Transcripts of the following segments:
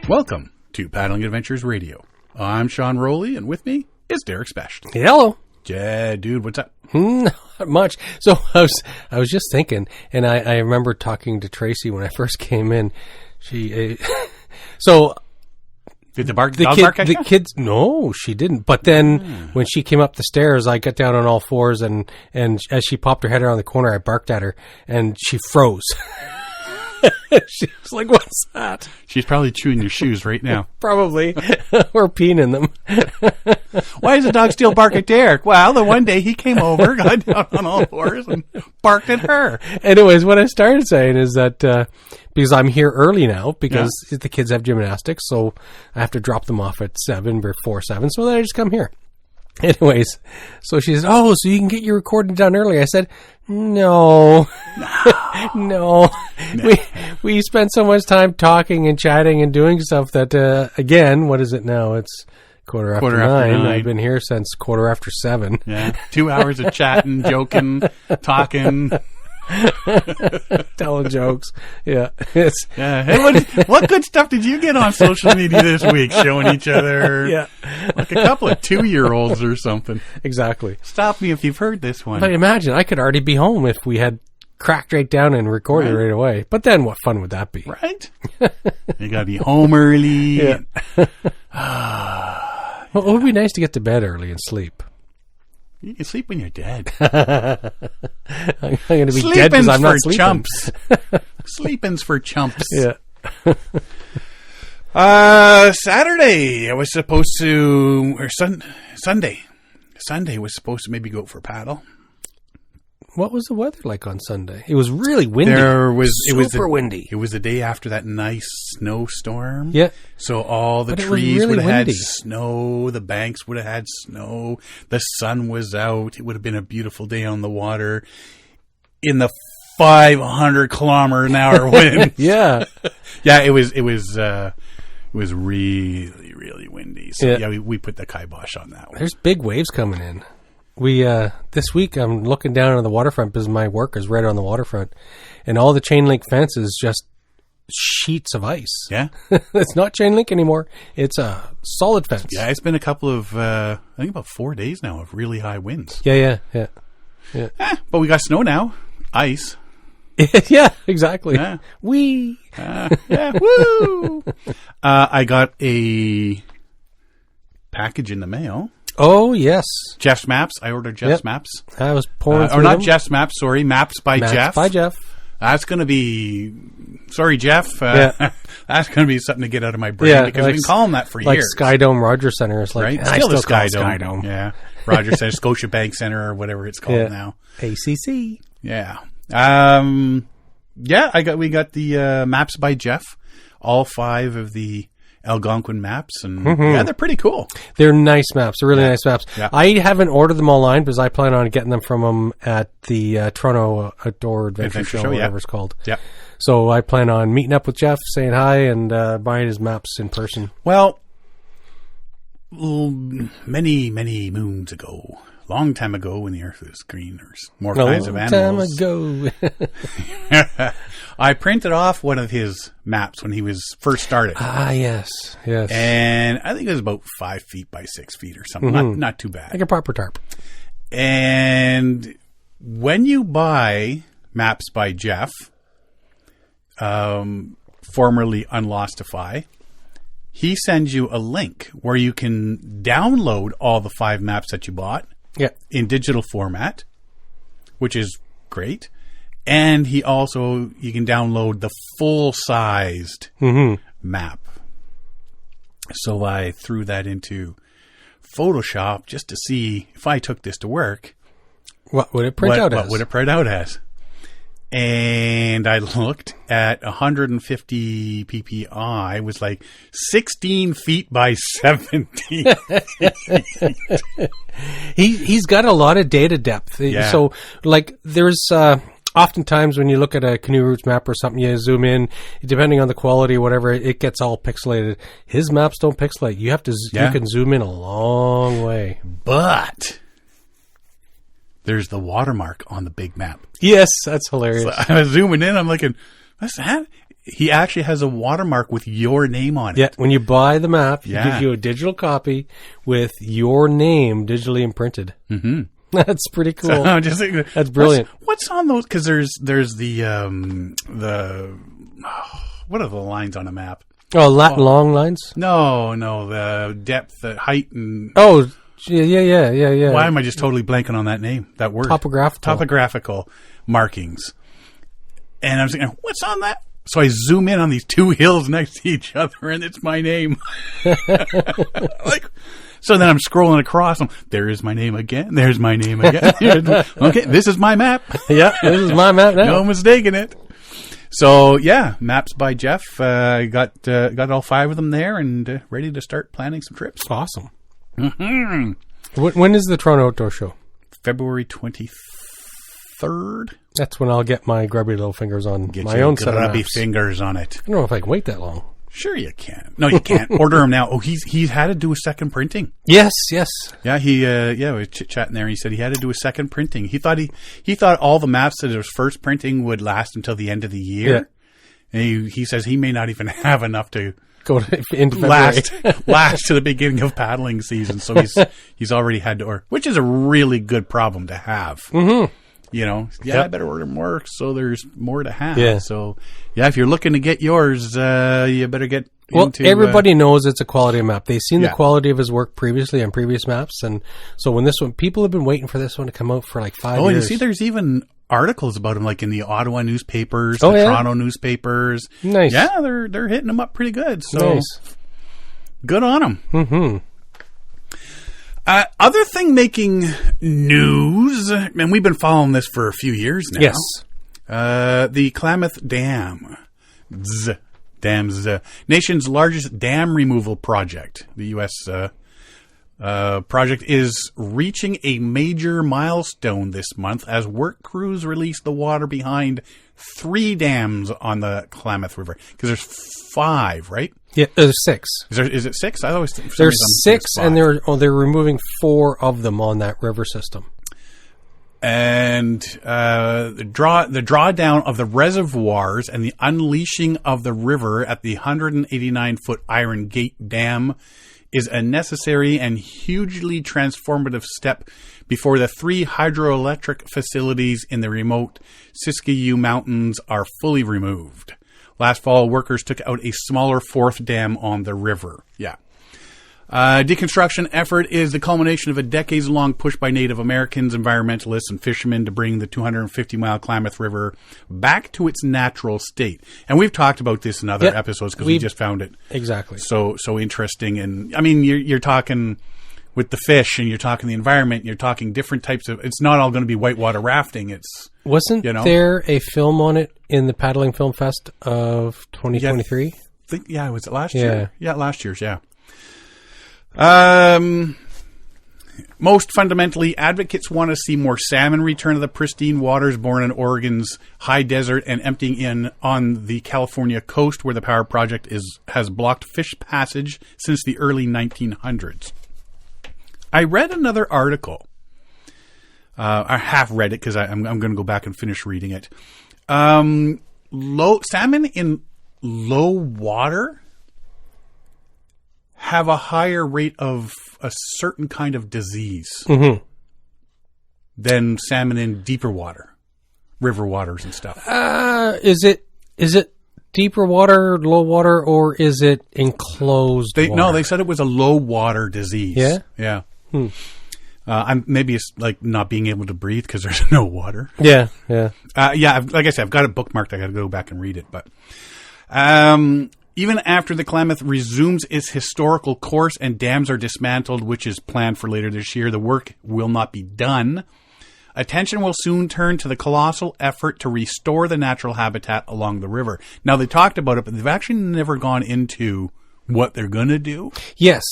Welcome to Paddling Adventures Radio. I'm Sean Rowley, and with me is Derek Specht. Hello. Yeah, dude, what's up? Not much. So I was just thinking, and I remember talking to Tracy when I first came in. She, so Did the dog bark at you? The kids, no, she didn't. But then when she came up the stairs, I got down on all fours, and as she popped her head around the corner, I barked at her, and she froze. She was like, "What's that?" She's probably chewing your shoes right now. Probably. Or peeing in them. Why does the dog still bark at Derek? Well, the one day he came over, got down on all fours, and barked at her. Anyways, what I started saying is that because I'm here early now, because the kids have gymnastics, so I have to drop them off at 7 before 7, so then I just come here. Anyways, so she says, "Oh, so you can get your recording done early." I said, No. We spent so much time talking and chatting and doing stuff that, again, what is it now? It's quarter after nine. I've been here since 7:15. Yeah, 2 hours of chatting, joking, talking. Telling jokes. Yeah. Hey, what good stuff did you get on social media this week? Showing each other like a couple of 2-year-olds or something. Exactly. Stop me if you've heard this one. But imagine, I could already be home if we had cracked right down and recorded right away. But then what fun would that be? Right? You got to be home early. Yeah. Well, it would be nice to get to bed early and sleep. You can sleep when you're dead. I'm going to be dead because I'm not sleeping. Chumps. Sleeping's for chumps. Yeah. Saturday, I was supposed to, or Sunday was supposed to maybe go out for a paddle. What was the weather like on Sunday? It was really windy. Super windy. It was the day after that nice snowstorm. Yeah. So all the trees would have had snow. The banks would have had snow. The sun was out. It would have been a beautiful day on the water in the 500-kilometer-an-hour wind. Yeah. Yeah, it was really, really windy. So we put the kibosh on that one. There's big waves coming in. We this week I'm looking down on the waterfront because my work is right on the waterfront, and all the chain link fence is just sheets of ice. Yeah, it's not chain link anymore. It's a solid fence. Yeah, it's been a couple of I think about 4 days now of really high winds. Yeah. But we got snow now, ice. Yeah, exactly. Yeah. Woo! I got a package in the mail. Oh, yes. Jeff's Maps. I ordered Jeff's Maps. I was pouring through or not them. Jeff's Maps, sorry. Maps by Jeff. Maps by Jeff. That's going to be... Sorry, Jeff. That's going to be something to get out of my brain because we've been calling that for years. Like Skydome Rogers Center. It's like, right? Still the Skydome. Yeah. Rogers Center, Scotiabank Center, or whatever it's called now. ACC. Yeah. We got the Maps by Jeff. All 5 of the Algonquin maps, and they're pretty cool. They're nice maps. They're really nice maps. Yeah. I haven't ordered them online because I plan on getting them from him at the Toronto Outdoor Adventure Show, whatever it's called. Yeah. So I plan on meeting up with Jeff, saying hi, and buying his maps in person. Well, many, many moons ago, long time ago when the earth was green, there's more kinds of animals. Long time ago. I printed off one of his maps when he was first started. Ah, yes. And I think it was about 5 feet by 6 feet or something. Not too bad. Like a proper tarp. And when you buy Maps by Jeff, formerly Unlostify, he sends you a link where you can download all the 5 maps that you bought in digital format, which is great. And you can download the full-sized map. So I threw that into Photoshop just to see if I took this to work. What would it print out as? What would it print out as? And I looked at 150 ppi, was like 16 feet by 17 feet. He's got a lot of data depth. Yeah. So, like, there's... oftentimes when you look at a Canoe Routes map or something, you zoom in, depending on the quality or whatever, it gets all pixelated. His maps don't pixelate. You have to, you can zoom in a long way. But there's the watermark on the big map. Yes, that's hilarious. So I was zooming in, I'm looking, what's that? he actually has a watermark with your name on it. Yeah, when you buy the map, he gives you a digital copy with your name digitally imprinted. Mm-hmm. That's pretty cool. So that's brilliant. What's on those? Because there's the what are the lines on a map? Oh, long lines? No, the depth, the height, and yeah. Why am I just totally blanking on that name? That word. Topographical markings. And I'm thinking, what's on that? So I zoom in on these two hills next to each other, and it's my name. So then I'm scrolling across them. There is my name again. There's my name again. Okay, this is my map. Yeah, this is my map now. No mistaking it. So yeah, maps by Jeff. Got all 5 of them there and ready to start planning some trips. Awesome. Mm-hmm. When is the Toronto Outdoor Show? February 23rd. That's when I'll get my grubby little fingers on my own set of maps. Grubby fingers on it. I don't know if I can wait that long. Sure you can. No, you can't. Order them now. Oh, he's had to do a second printing. Yes. Yeah, we were chit-chatting there, and he said he had to do a second printing. He thought all the maps that his first printing would last until the end of the year. Yeah. And he says he may not even have enough to go into last to the beginning of paddling season. So he's already had to order, which is a really good problem to have. Mm-hmm. I better order more so there's more to have. Yeah. So, if you're looking to get yours, you better get into... Well, everybody knows it's a quality map. They've seen the quality of his work previously on previous maps. And so when this one... People have been waiting for this one to come out for like 5 years. Oh, and you see there's even articles about him like in the Ottawa newspapers, Toronto newspapers. Nice. Yeah, they're hitting him up pretty good. So nice. Good on him. Mm-hmm. Other thing making news, and we've been following this for a few years now. Yes. The Klamath Dam. Nation's largest dam removal project. The U.S. Project is reaching a major milestone this month as work crews release the water behind 3 dams on the Klamath River. Because there's 5, right? Yeah, there's 6. Is it 6? I always think there's 6, and they're removing 4 of them on that river system. And the drawdown of the reservoirs and the unleashing of the river at the 189-foot Iron Gate Dam is a necessary and hugely transformative step before the 3 hydroelectric facilities in the remote Siskiyou Mountains are fully removed. Last fall, workers took out a smaller 4th dam on the river. Yeah. Deconstruction effort is the culmination of a decades-long push by Native Americans, environmentalists, and fishermen to bring the 250-mile Klamath River back to its natural state. And we've talked about this in other episodes because we just found it so interesting. And I mean, you're talking with the fish, and you're talking the environment, and you're talking different types of. It's not all going to be whitewater rafting. Wasn't there a film on it in the Paddling Film Fest of 2023? Was it last year? Yeah, last year's. Yeah. Most fundamentally, advocates want to see more salmon return to the pristine waters born in Oregon's high desert and emptying in on the California coast, where the power project has blocked fish passage since the early 1900s. I read another article. I half read it because I'm going to go back and finish reading it. Salmon in low water have a higher rate of a certain kind of disease than salmon in deeper water, river waters and stuff. Is it deeper water, low water, or is it enclosed water? No, they said it was a low water disease. Yeah? Yeah. Maybe it's like not being able to breathe because there's no water. Yeah. Like I said, I've got it bookmarked. I got to go back and read it. But even after the Klamath resumes its historical course and dams are dismantled, which is planned for later this year, the work will not be done. Attention will soon turn to the colossal effort to restore the natural habitat along the river. Now, they talked about it, but they've actually never gone into what they're going to do. Yes.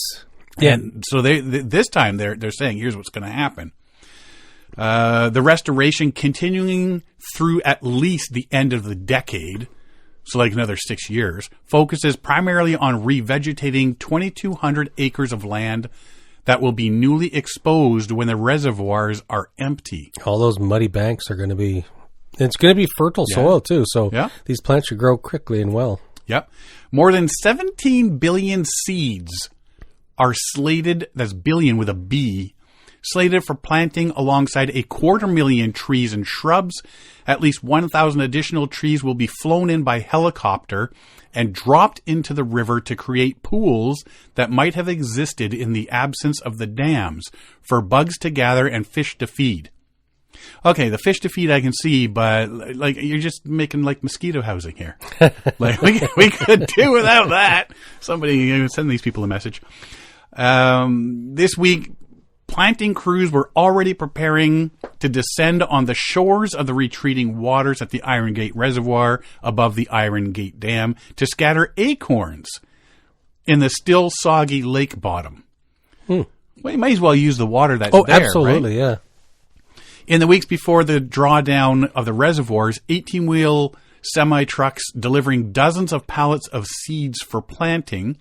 Yeah. And so this time they're saying, here's what's going to happen. The restoration continuing through at least the end of the decade, so like another 6 years, focuses primarily on revegetating 2,200 acres of land that will be newly exposed when the reservoirs are empty. All those muddy banks are going to be It's going to be fertile soil, too, so Yeah. these plants should grow quickly and well. Yep. More than 17 billion seeds are slated, that's billion with a B, slated for planting alongside 250,000 trees and shrubs. At least 1,000 additional trees will be flown in by helicopter and dropped into the river to create pools that might have existed in the absence of the dams for bugs to gather and fish to feed. Okay, the fish to feed I can see, but like you're just making like mosquito housing here. Like we could do without that. Somebody send these people a message. This week, planting crews were already preparing to descend on the shores of the retreating waters at the Iron Gate Reservoir above the Iron Gate Dam to scatter acorns in the still soggy lake bottom. Well, you might as well use the water that's there, absolutely, right? yeah. In the weeks before the drawdown of the reservoirs, 18-wheel semi-trucks delivering dozens of pallets of seeds for planting,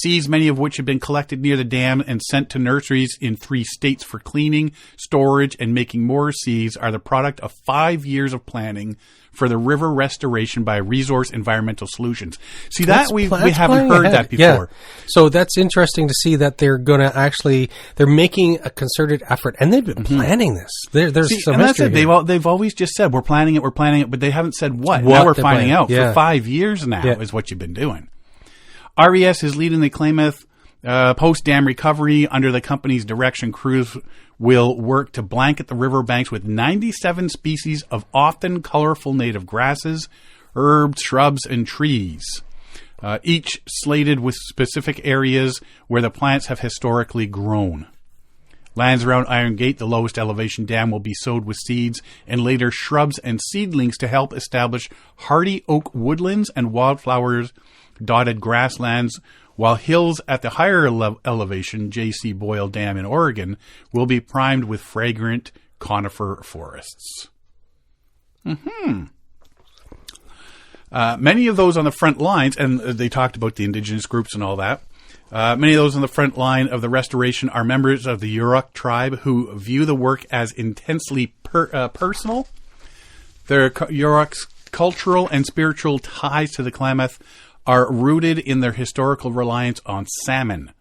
seeds many of which had been collected near the dam and sent to nurseries in 3 states for cleaning, storage, and making more seeds, are the product of 5 years of planning for the river restoration by Resource Environmental Solutions. See, that we haven't heard that before. Yeah. So that's interesting to see that they're going to actually, they're making a concerted effort, and they've been planning this. There's some mystery here. They've always just said, we're planning it, but they haven't said what. Now we're finding out. For 5 years now is what you've been doing. RES is leading the Klamath post-dam recovery. Under the company's direction, crews will work to blanket the riverbanks with 97 species of often colorful native grasses, herbs, shrubs, and trees, each slated with specific areas where the plants have historically grown. Lands around Iron Gate, the lowest elevation dam, will be sowed with seeds and later shrubs and seedlings to help establish hardy oak woodlands and wildflowers dotted grasslands, while hills at the higher elevation, J.C. Boyle Dam in Oregon, will be primed with fragrant conifer forests. Many of those on the front lines, and they talked about the indigenous groups and all that, many of those on the front line of the restoration are members of the Yurok tribe who view the work as intensely personal. Their Yurok's cultural and spiritual ties to the Klamath are rooted in their historical reliance on salmon.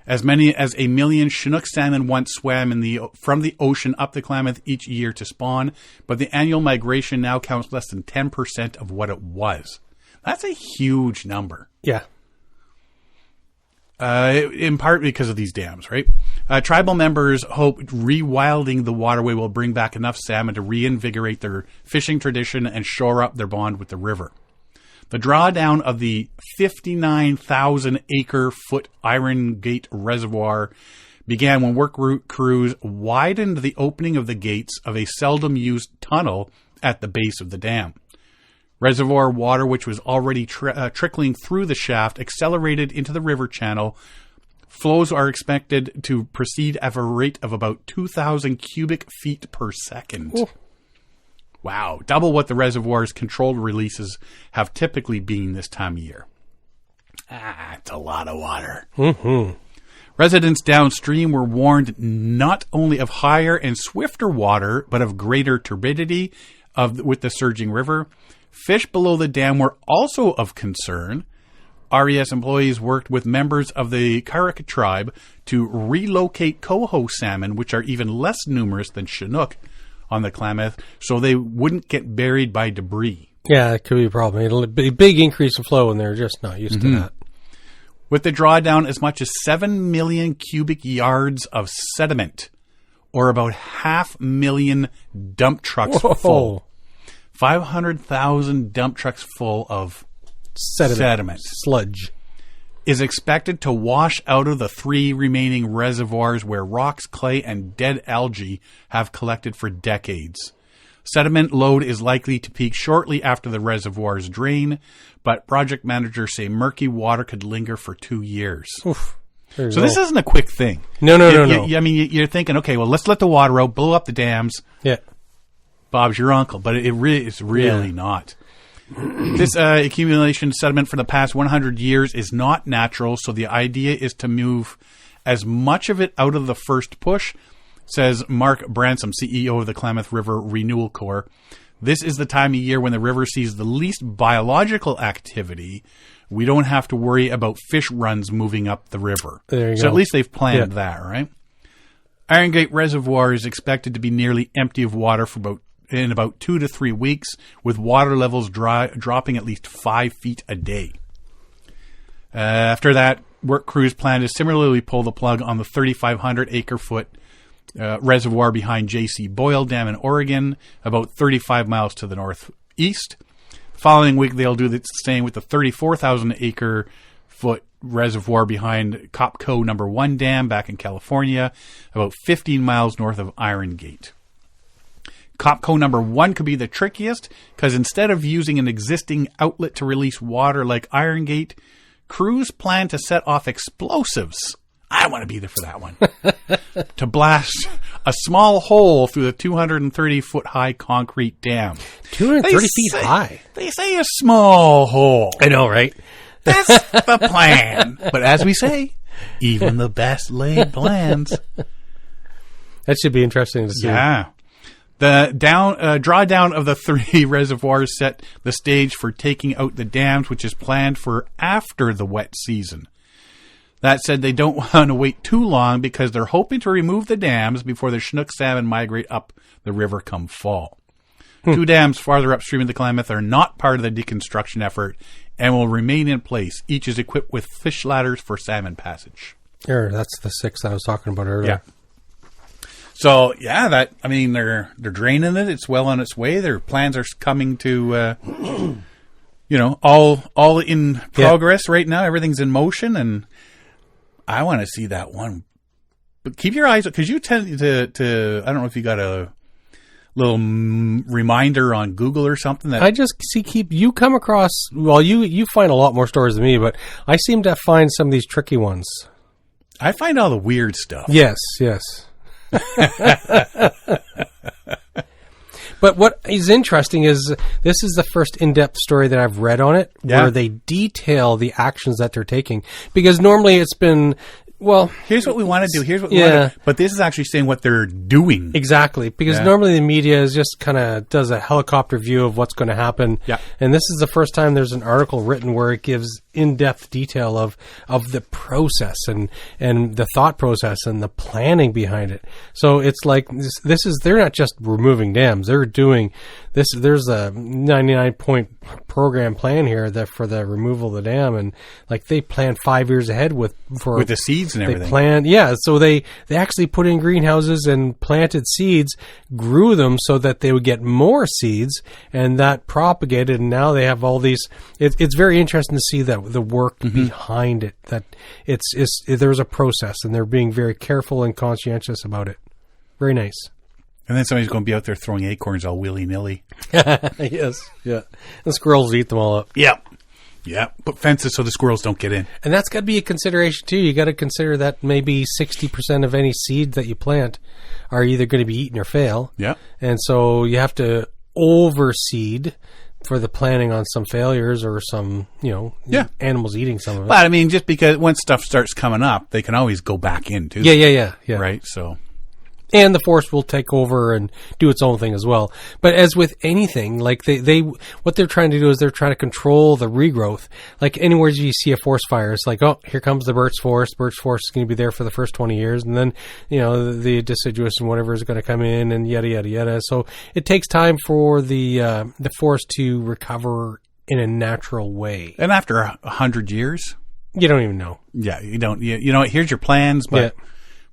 As many as 1 million Chinook salmon once swam from the ocean up the Klamath each year to spawn, but the annual migration now counts less than 10% of what it was. That's a huge number. Yeah. In part because of these dams, right? Tribal members hope rewilding the waterway will bring back enough salmon to reinvigorate their fishing tradition and shore up their bond with the river. The drawdown of the 59,000-acre-foot Iron Gate Reservoir began when work crews widened the opening of the gates of a seldom-used tunnel at the base of the dam. Reservoir water, which was already trickling through the shaft, accelerated into the river channel. Flows are expected to proceed at a rate of about 2,000 cubic feet per second. Ooh. Wow, double what the reservoir's controlled releases have typically been this time of year. It's a lot of water. Residents downstream were warned not only of higher and swifter water, but of greater turbidity with the surging river. Fish below the dam were also of concern. RES employees worked with members of the Kayak tribe to relocate coho salmon, which are even less numerous than Chinook, on the Klamath, so they wouldn't get buried by debris. Yeah, it could be a problem. It'll be a big increase in flow, and they're just not used to that. With the drawdown, as much as 7 million cubic yards of sediment, or about 500,000 dump trucks full. 500,000 dump trucks full of sediment. Sludge. Is expected to wash out of the 3 remaining reservoirs where rocks, clay, and dead algae have collected for decades. Sediment load is likely to peak shortly after the reservoirs drain, but project managers say murky water could linger for 2 years. Oof. So this isn't a quick thing. No. I mean, you're thinking, okay, well, let's let the water out, blow up the dams. Yeah. Bob's your uncle, but it's really not. This accumulation of sediment for the past 100 years is not natural, so the idea is to move as much of it out of the first push, says Mark Bransom, CEO of the Klamath River Renewal Corps. This is the time of year when the river sees the least biological activity. We don't have to worry about fish runs moving up the river. There you so go. at least they've planned that, right? Iron Gate Reservoir is expected to be nearly empty of water in about 2 to 3 weeks, with water levels dropping at least 5 feet a day. After that, work crews plan to similarly pull the plug on the 3,500 acre-foot reservoir behind J.C. Boyle Dam in Oregon, about 35 miles to the northeast. Following week, they'll do the same with the 34,000 acre-foot reservoir behind Copco No. 1 Dam back in California, about 15 miles north of Iron Gate. Copco No. 1 could be the trickiest, because instead of using an existing outlet to release water like Iron Gate, crews plan to set off explosives. I want to be there for that one. To blast a small hole through the 230-foot high concrete dam. 230 feet high. They say a small hole. I know, right? That's the plan. But as we say, even the best laid plans. That should be interesting to see. Yeah. The drawdown of the 3 reservoirs set the stage for taking out the dams, which is planned for after the wet season. That said, they don't want to wait too long because they're hoping to remove the dams before the Chinook salmon migrate up the river come fall. 2 dams farther upstream of the Klamath are not part of the deconstruction effort and will remain in place. Each is equipped with fish ladders for salmon passage. That's the 6 I was talking about earlier. Yeah. So, they're draining it. It's well on its way. Their plans are coming to, all in progress right now. Everything's in motion, and I want to see that one. But keep your eyes, because you tend to, I don't know if you got a little reminder on Google or something. That I just you come across, you find a lot more stories than me, but I seem to find some of these tricky ones. I find all the weird stuff. Yes. But what is interesting is this is the first in-depth story that I've read on it where they detail the actions that they're taking. Because normally it's been, here's what we want to do. Here's what we want to do. But this is actually saying what they're doing. Exactly. Because normally the media is just kind of does a helicopter view of what's going to happen. Yeah. And this is the first time there's an article written where it gives in-depth detail of the process and the thought process and the planning behind it. So it's like this is they're not just removing dams. They're doing this. There's a 99-point program plan here for the removal of the dam, and like they plan 5 years ahead with the seeds and everything. They planned, so they actually put in greenhouses and planted seeds, grew them so that they would get more seeds, and that propagated. And now they have all these. It's very interesting to see that the work behind it. That there's a process, and they're being very careful and conscientious about it. Very nice. And then somebody's going to be out there throwing acorns all willy-nilly. Yes, yeah. The squirrels eat them all up. Yep. Yeah, put fences so the squirrels don't get in. And that's got to be a consideration, too. You got to consider that maybe 60% of any seed that you plant are either going to be eaten or fail. Yeah. And so you have to overseed for the planning on some failures or some, animals eating some of it. But, I mean, just because once stuff starts coming up, they can always go back in, too. Yeah. Right, so... And the forest will take over and do its own thing as well. But as with anything, like they what they're trying to do is they're trying to control the regrowth. Like anywhere you see a forest fire, it's like, oh, here comes the birch forest. Birch forest is going to be there for the first 20 years. And then, the deciduous and whatever is going to come in and yada, yada, yada. So it takes time for the forest to recover in a natural way. And after 100 years? You don't even know. Yeah, you don't. Here's your plans, but... Yeah.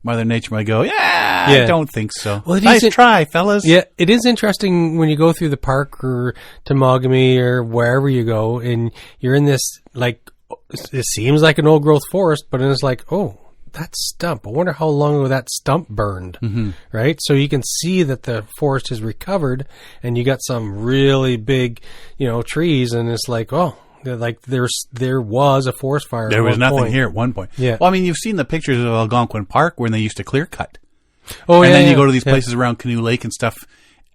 Mother Nature might go, I don't think so. Well, nice try, fellas. Yeah, it is interesting when you go through the park or Temagami or wherever you go, and you're in this, like, it seems like an old-growth forest, but then it's like, oh, that stump. I wonder how long ago that stump burned, right? So you can see that the forest has recovered, and you got some really big, trees, and it's like, oh, like there was a forest fire. There was nothing here at one point. Yeah. Well, I mean, you've seen the pictures of Algonquin Park when they used to clear cut. Oh, and then you go to these places around Canoe Lake and stuff,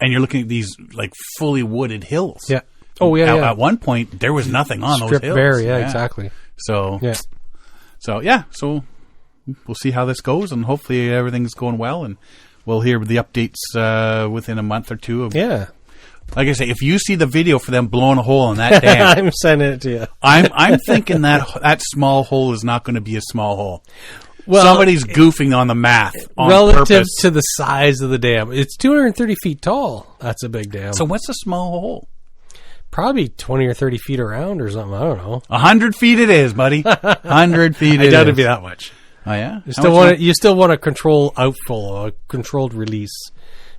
and you're looking at these like fully wooded hills. Yeah. Oh, yeah. At one point, there was nothing on those hills. Stripped bare. Yeah, exactly. So we'll see how this goes, and hopefully everything's going well, and we'll hear the updates within a month or two of Like I say, if you see the video for them blowing a hole in that dam, I'm sending it to you. I'm thinking that small hole is not going to be a small hole. Well, somebody's goofing on the math on relative purpose. to the size of the dam. It's 230 feet tall. That's a big dam. So what's a small hole? Probably 20 or 30 feet around or something. I don't know. 100 feet it is, buddy. 100 feet. I doubt it'd be that much. Oh yeah. You still want a control outflow, a controlled release.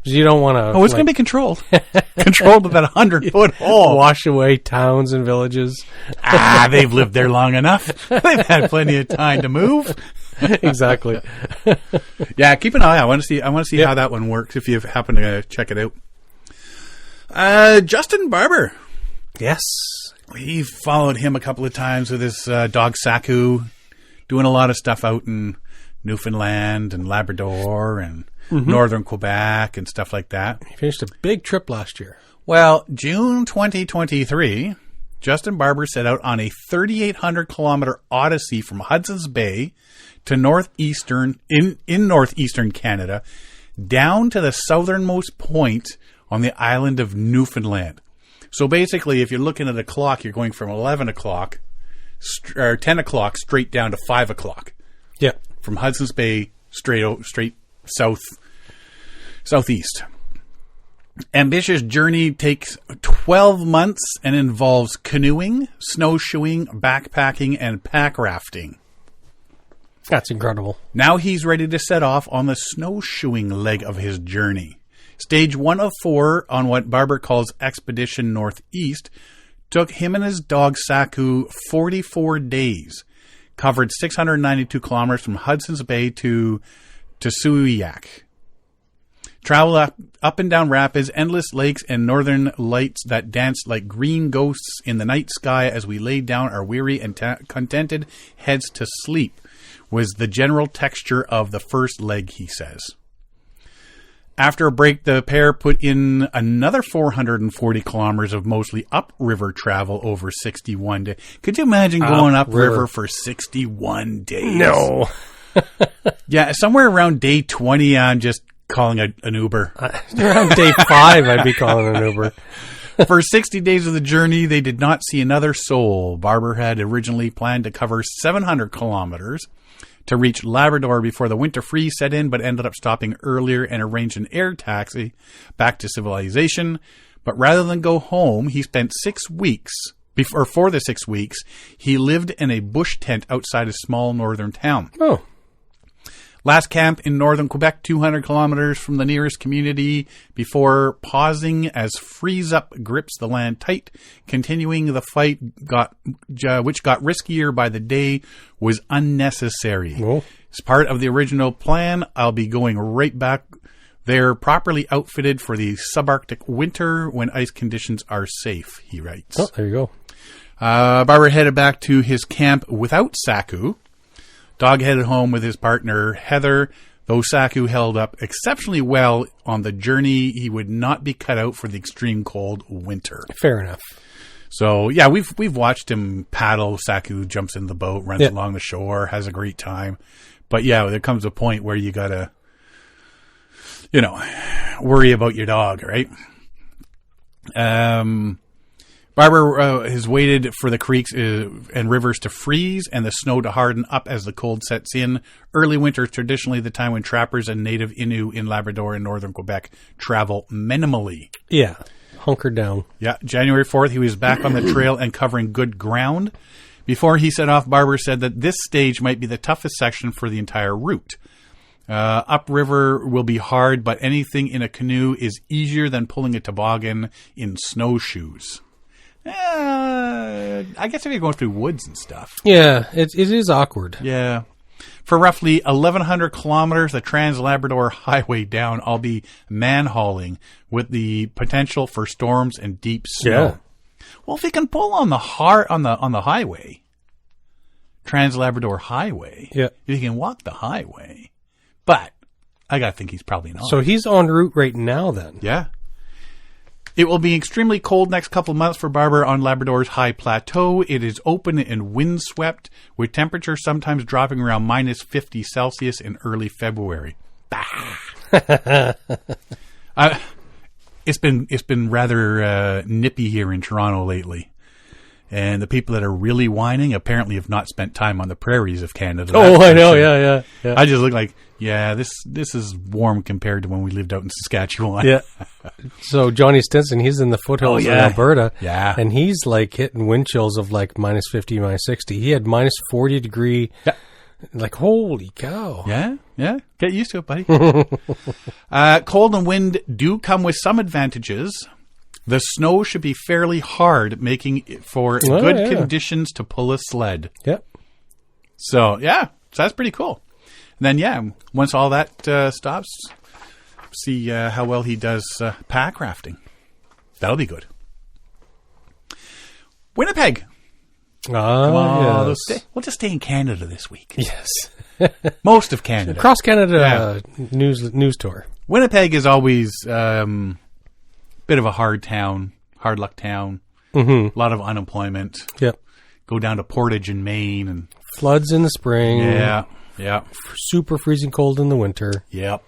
You don't want to. Oh, it's going to be controlled. Controlled with that 100-foot hole. Wash away towns and villages. They've lived there long enough. They've had plenty of time to move. Exactly. Yeah, keep an eye. I want to see how that one works. If you happen to check it out. Justin Barber. Yes, we followed him a couple of times with his dog Saku, doing a lot of stuff out in Newfoundland and Labrador and northern Quebec and stuff like that. He finished a big trip last year. Well, June 2023, Justin Barber set out on a 3,800-kilometer odyssey from Hudson's Bay to northeastern Canada, down to the southernmost point on the island of Newfoundland. So basically, if you're looking at a clock, you're going from 11 o'clock or 10 o'clock straight down to 5 o'clock. Yeah, from Hudson's Bay straight southeast. Ambitious journey takes 12 months and involves canoeing, snowshoeing, backpacking, and pack rafting. That's incredible. Now he's ready to set off on the snowshoeing leg of his journey. Stage 1 of 4 on what Barber calls Expedition Northeast took him and his dog Saku 44 days, covered 692 kilometers from Hudson's Bay to Suiyak. Travel up and down rapids, endless lakes, and northern lights that danced like green ghosts in the night sky as we laid down our weary and contented heads to sleep, was the general texture of the first leg, he says. After a break, the pair put in another 440 kilometers of mostly upriver travel over 61 days. Could you imagine going upriver for 61 days? No. Yeah, somewhere around day 20, I'm just calling an Uber. Around day 5, I'd be calling an Uber. For 60 days of the journey, they did not see another soul. Barber had originally planned to cover 700 kilometers to reach Labrador before the winter freeze set in, but ended up stopping earlier and arranged an air taxi back to civilization. But rather than go home, he spent 6 weeks, for the 6 weeks, he lived in a bush tent outside a small northern town. Oh. Last camp in northern Quebec, 200 kilometers from the nearest community, before pausing as freeze-up grips the land tight. Continuing the fight, which got riskier by the day, was unnecessary. Oh. As part of the original plan, I'll be going right back there, properly outfitted for the subarctic winter when ice conditions are safe, he writes. Oh, there you go. Barber headed back to his camp without Saku. Dog headed home with his partner, Heather. Though Saku held up exceptionally well on the journey, he would not be cut out for the extreme cold winter. Fair enough. So, yeah, we've watched him paddle. Saku jumps in the boat, runs along the shore, has a great time. But, yeah, there comes a point where you got to, worry about your dog, right? Barber has waited for the creeks and rivers to freeze and the snow to harden up as the cold sets in. Early winter is traditionally the time when trappers and native Innu in Labrador and northern Quebec travel minimally. Yeah, hunkered down. Yeah, January 4th, he was back on the trail and covering good ground. Before he set off, Barber said that this stage might be the toughest section for the entire route. Upriver will be hard, but anything in a canoe is easier than pulling a toboggan in snowshoes. I guess if you're going through woods and stuff. Yeah, it is awkward. Yeah. For roughly 1,100 kilometers, the Trans-Labrador Highway down, I'll be man-hauling with the potential for storms and deep snow. Yeah. Well, if he can pull on the highway, Trans-Labrador Highway, yeah, he can walk the highway. But I got to think he's probably not. So he's en route right now then. Yeah. It will be extremely cold next couple of months for Barber on Labrador's high plateau. It is open and windswept, with temperatures sometimes dropping around minus 50 Celsius in early February. it's been rather nippy here in Toronto lately. And the people that are really whining apparently have not spent time on the prairies of Canada. Oh, I know. Sure. Yeah. I just look like, this is warm compared to when we lived out in Saskatchewan. Yeah. So Johnny Stinson, he's in the foothills of Alberta. Yeah. And he's like hitting wind chills of like minus 50, minus 60. He had minus 40 degree. Yeah. Like, holy cow. Yeah. Get used to it, buddy. Cold and wind do come with some advantages. The snow should be fairly hard, making it for good conditions to pull a sled. Yep. So that's pretty cool. And then, once all that stops, see how well he does pack rafting. That'll be good. Winnipeg. Yes. We'll just stay in Canada this week. Yes. Most of Canada. Cross Canada news tour. Winnipeg is always bit of a hard luck town. Mm-hmm. A lot of unemployment. Yep. Go down to Portage in Maine and floods in the spring. Yeah. Super freezing cold in the winter. Yep.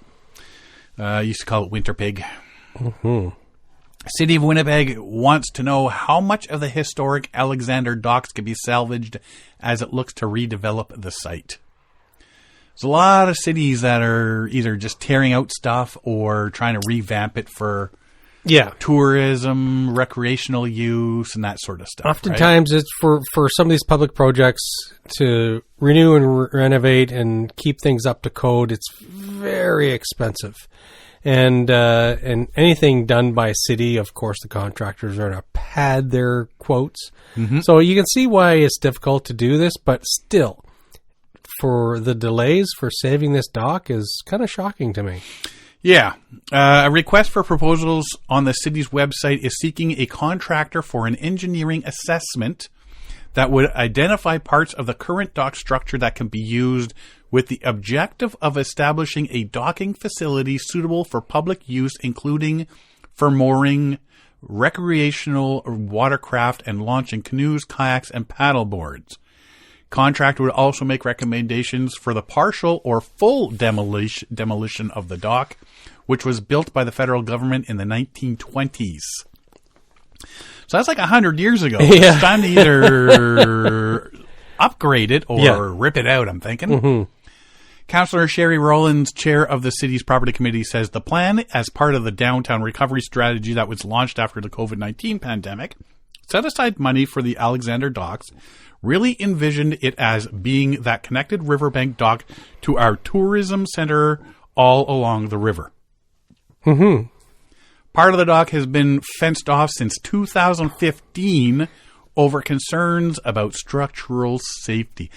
Used to call it Winter Pig. Mm-hmm. City of Winnipeg wants to know how much of the historic Alexander Docks can be salvaged as it looks to redevelop the site. There's a lot of cities that are either just tearing out stuff or trying to revamp it for tourism, recreational use, and that sort of stuff. Oftentimes it's for some of these public projects to renew and renovate and keep things up to code. It's very expensive. And anything done by a city, of course, the contractors are going to pad their quotes. Mm-hmm. So you can see why it's difficult to do this, but still, for the delays for saving this dock is kind of shocking to me. Yeah. A request for proposals on the city's website is seeking a contractor for an engineering assessment that would identify parts of the current dock structure that can be used with the objective of establishing a docking facility suitable for public use, including for mooring, recreational watercraft, and launching canoes, kayaks, and paddleboards. Contractor would also make recommendations for the partial or full demolition of the dock, which was built by the federal government in the 1920s. So that's like 100 years ago. Yeah. It's time to either upgrade it or rip it out, I'm thinking. Mm-hmm. Councillor Sherry Rowlands, chair of the city's property committee, says the plan, as part of the downtown recovery strategy that was launched after the COVID-19 pandemic, set aside money for the Alexander Docks, really envisioned it as being that connected riverbank dock to our tourism center all along the river. Mm-hmm. Part of the dock has been fenced off since 2015 over concerns about structural safety.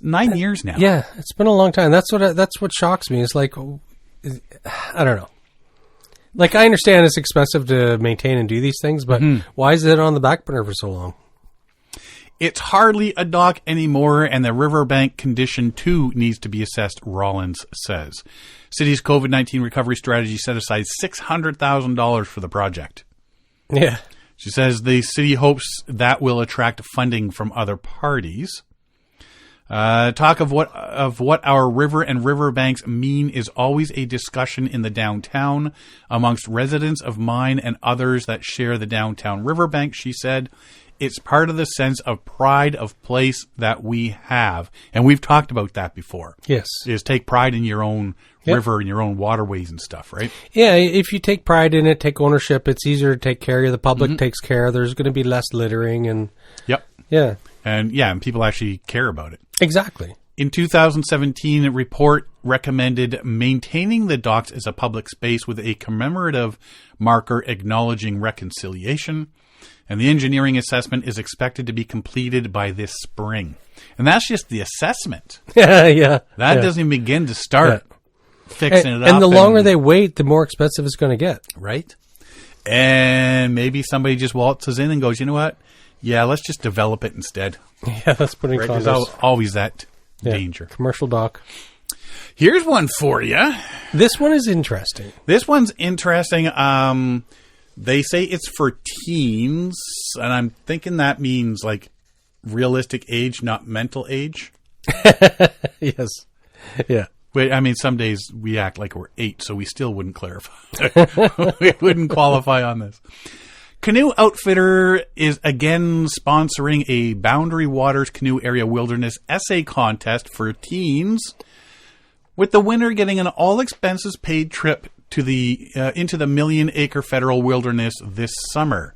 9 years now. Yeah, it's been a long time. That's what shocks me. It's like, I don't know. Like, I understand it's expensive to maintain and do these things, but why is it on the back burner for so long? It's hardly a dock anymore, and the riverbank condition, too, needs to be assessed, Rollins says. City's COVID-19 recovery strategy set aside $600,000 for the project. Yeah. She says the city hopes that will attract funding from other parties. Talk of what our river and riverbanks mean is always a discussion in the downtown amongst residents of mine and others that share the downtown riverbank, she said. It's part of the sense of pride of place that we have. And we've talked about that before. Yes. Is take pride in your own river and your own waterways and stuff, right? Yeah, if you take pride in it, take ownership, it's easier to take care of. The public takes care. There's going to be less littering and... Yep. Yeah. And people actually care about it. Exactly. In 2017, a report recommended maintaining the docks as a public space with a commemorative marker acknowledging reconciliation. And the engineering assessment is expected to be completed by this spring. And that's just the assessment. Yeah. That doesn't even begin to start fixing it up. And the longer they wait, the more expensive it's going to get. Right. And maybe somebody just waltzes in and goes, you know what? Yeah, let's just develop it instead. Yeah, that's putting right? There's always that danger. Commercial dock. Here's one for you. This one is interesting. This one's interesting. They say it's for teens, and I'm thinking that means like realistic age, not mental age. Yes. Yeah. But, I mean, some days we act like we're 8, so we still wouldn't clarify. We wouldn't qualify on this. Canoe Outfitter is again sponsoring a Boundary Waters Canoe Area Wilderness essay contest for teens, with the winner getting an all-expenses-paid trip to the into the Million Acre Federal Wilderness this summer.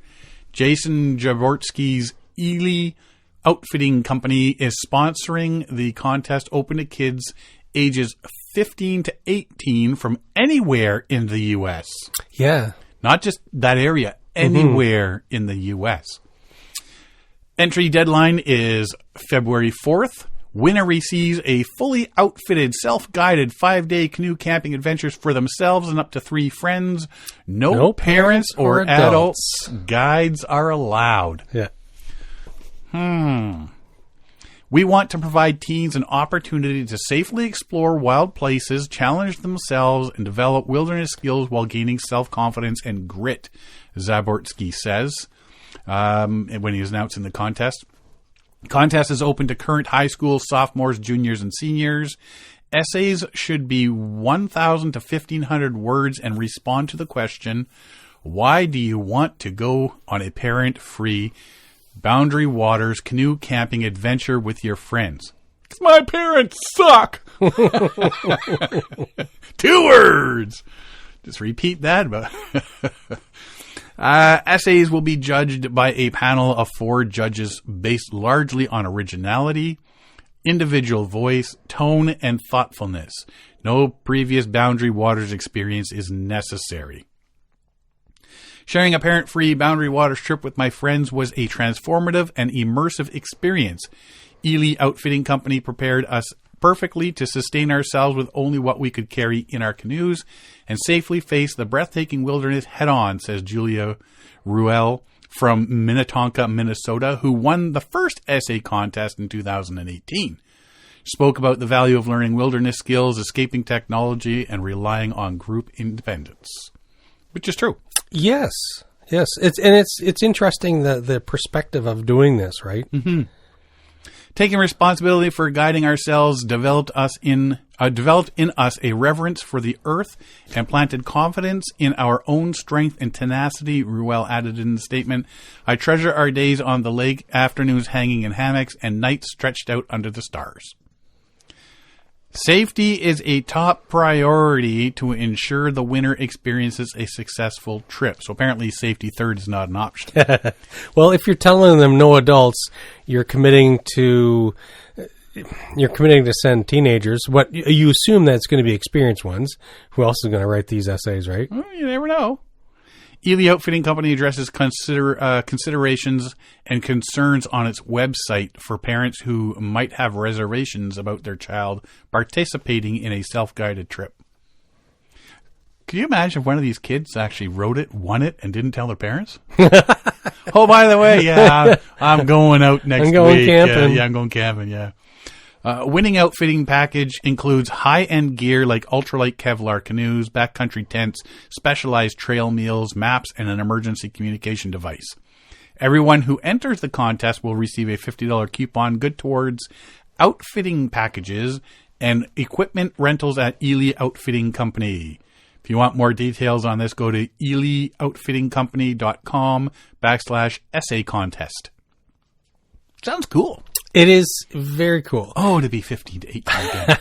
Jason Jaworski's Ely Outfitting Company is sponsoring the contest, open to kids ages 15 to 18 from anywhere in the U.S. Yeah. Not just that area, anywhere in the U.S. Entry deadline is February 4th. Winner receives a fully outfitted, self-guided 5-day canoe camping adventures for themselves and up to 3 friends. No parents or adults. Guides are allowed. Yeah. We want to provide teens an opportunity to safely explore wild places, challenge themselves, and develop wilderness skills while gaining self-confidence and grit, Zaborski says when he was announcing the contest. The contest is open to current high school sophomores, juniors, and seniors. Essays should be 1,000 to 1,500 words and respond to the question, why do you want to go on a parent-free Boundary Waters canoe camping adventure with your friends? Because my parents suck! 2 words! Just repeat that. But essays will be judged by a panel of 4 judges based largely on originality, individual voice, tone, and thoughtfulness. No previous Boundary Waters experience is necessary. Sharing a parent-free Boundary Waters trip with my friends was a transformative and immersive experience. Ely Outfitting Company prepared us perfectly to sustain ourselves with only what we could carry in our canoes and safely face the breathtaking wilderness head-on, says Julia Ruel from Minnetonka, Minnesota, who won the first essay contest in 2018. She spoke about the value of learning wilderness skills, escaping technology, and relying on group independence. Which is true. Yes. It's interesting the perspective of doing this, right? Mm-hmm. Taking responsibility for guiding ourselves developed in us a reverence for the earth and planted confidence in our own strength and tenacity, Ruel added in the statement. I treasure our days on the lake, afternoons hanging in hammocks, and nights stretched out under the stars. Safety is a top priority to ensure the winner experiences a successful trip. So apparently safety third is not an option. Well, if you're telling them no adults, you're committing to send teenagers. What you assume that it's going to be experienced ones. Who else is going to write these essays, right? Well, you never know. Ely Outfitting Company addresses considerations and concerns on its website for parents who might have reservations about their child participating in a self-guided trip. Can you imagine if one of these kids actually wrote it, won it, and didn't tell their parents? Oh, by the way, yeah, I'm going out next week. I'm going camping. Yeah, I'm going camping, yeah. Winning outfitting package includes high-end gear like ultralight Kevlar canoes, backcountry tents, specialized trail meals, maps, and an emergency communication device. Everyone who enters the contest will receive a $50 coupon good towards outfitting packages and equipment rentals at Ely Outfitting Company. If you want more details on this, go to elyoutfittingcompany.com/essay contest. Sounds cool. It is very cool. Oh, to be 15 to 18 again.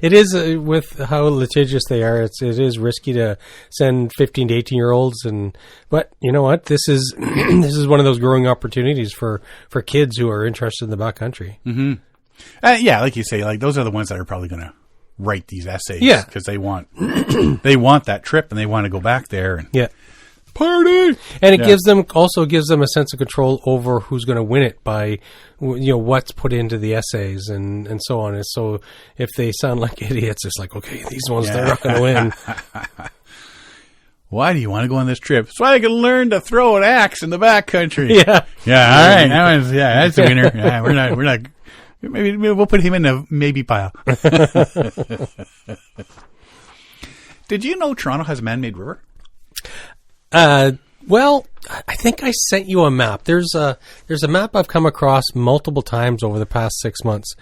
It is, with how litigious they are, it is risky to send 15 to 18-year-olds. But you know what? This is one of those growing opportunities for kids who are interested in the backcountry. Mm-hmm. Yeah, like you say, like those are the ones that are probably going to write these essays. Yeah. Because they want that trip and they want to go back there. And yeah. Party! And it gives them a sense of control over who's going to win it by, what's put into the essays and so on. And so if they sound like idiots, it's like, okay, these ones, they're not going to win. Why do you want to go on this trip? So I can learn to throw an axe in the backcountry. Yeah. Yeah, all right. That's a winner. Yeah, we're not, maybe we'll put him in the maybe pile. Did you know Toronto has a man-made river? Well, I think I sent you a map. There's a map I've come across multiple times over the past 6 months,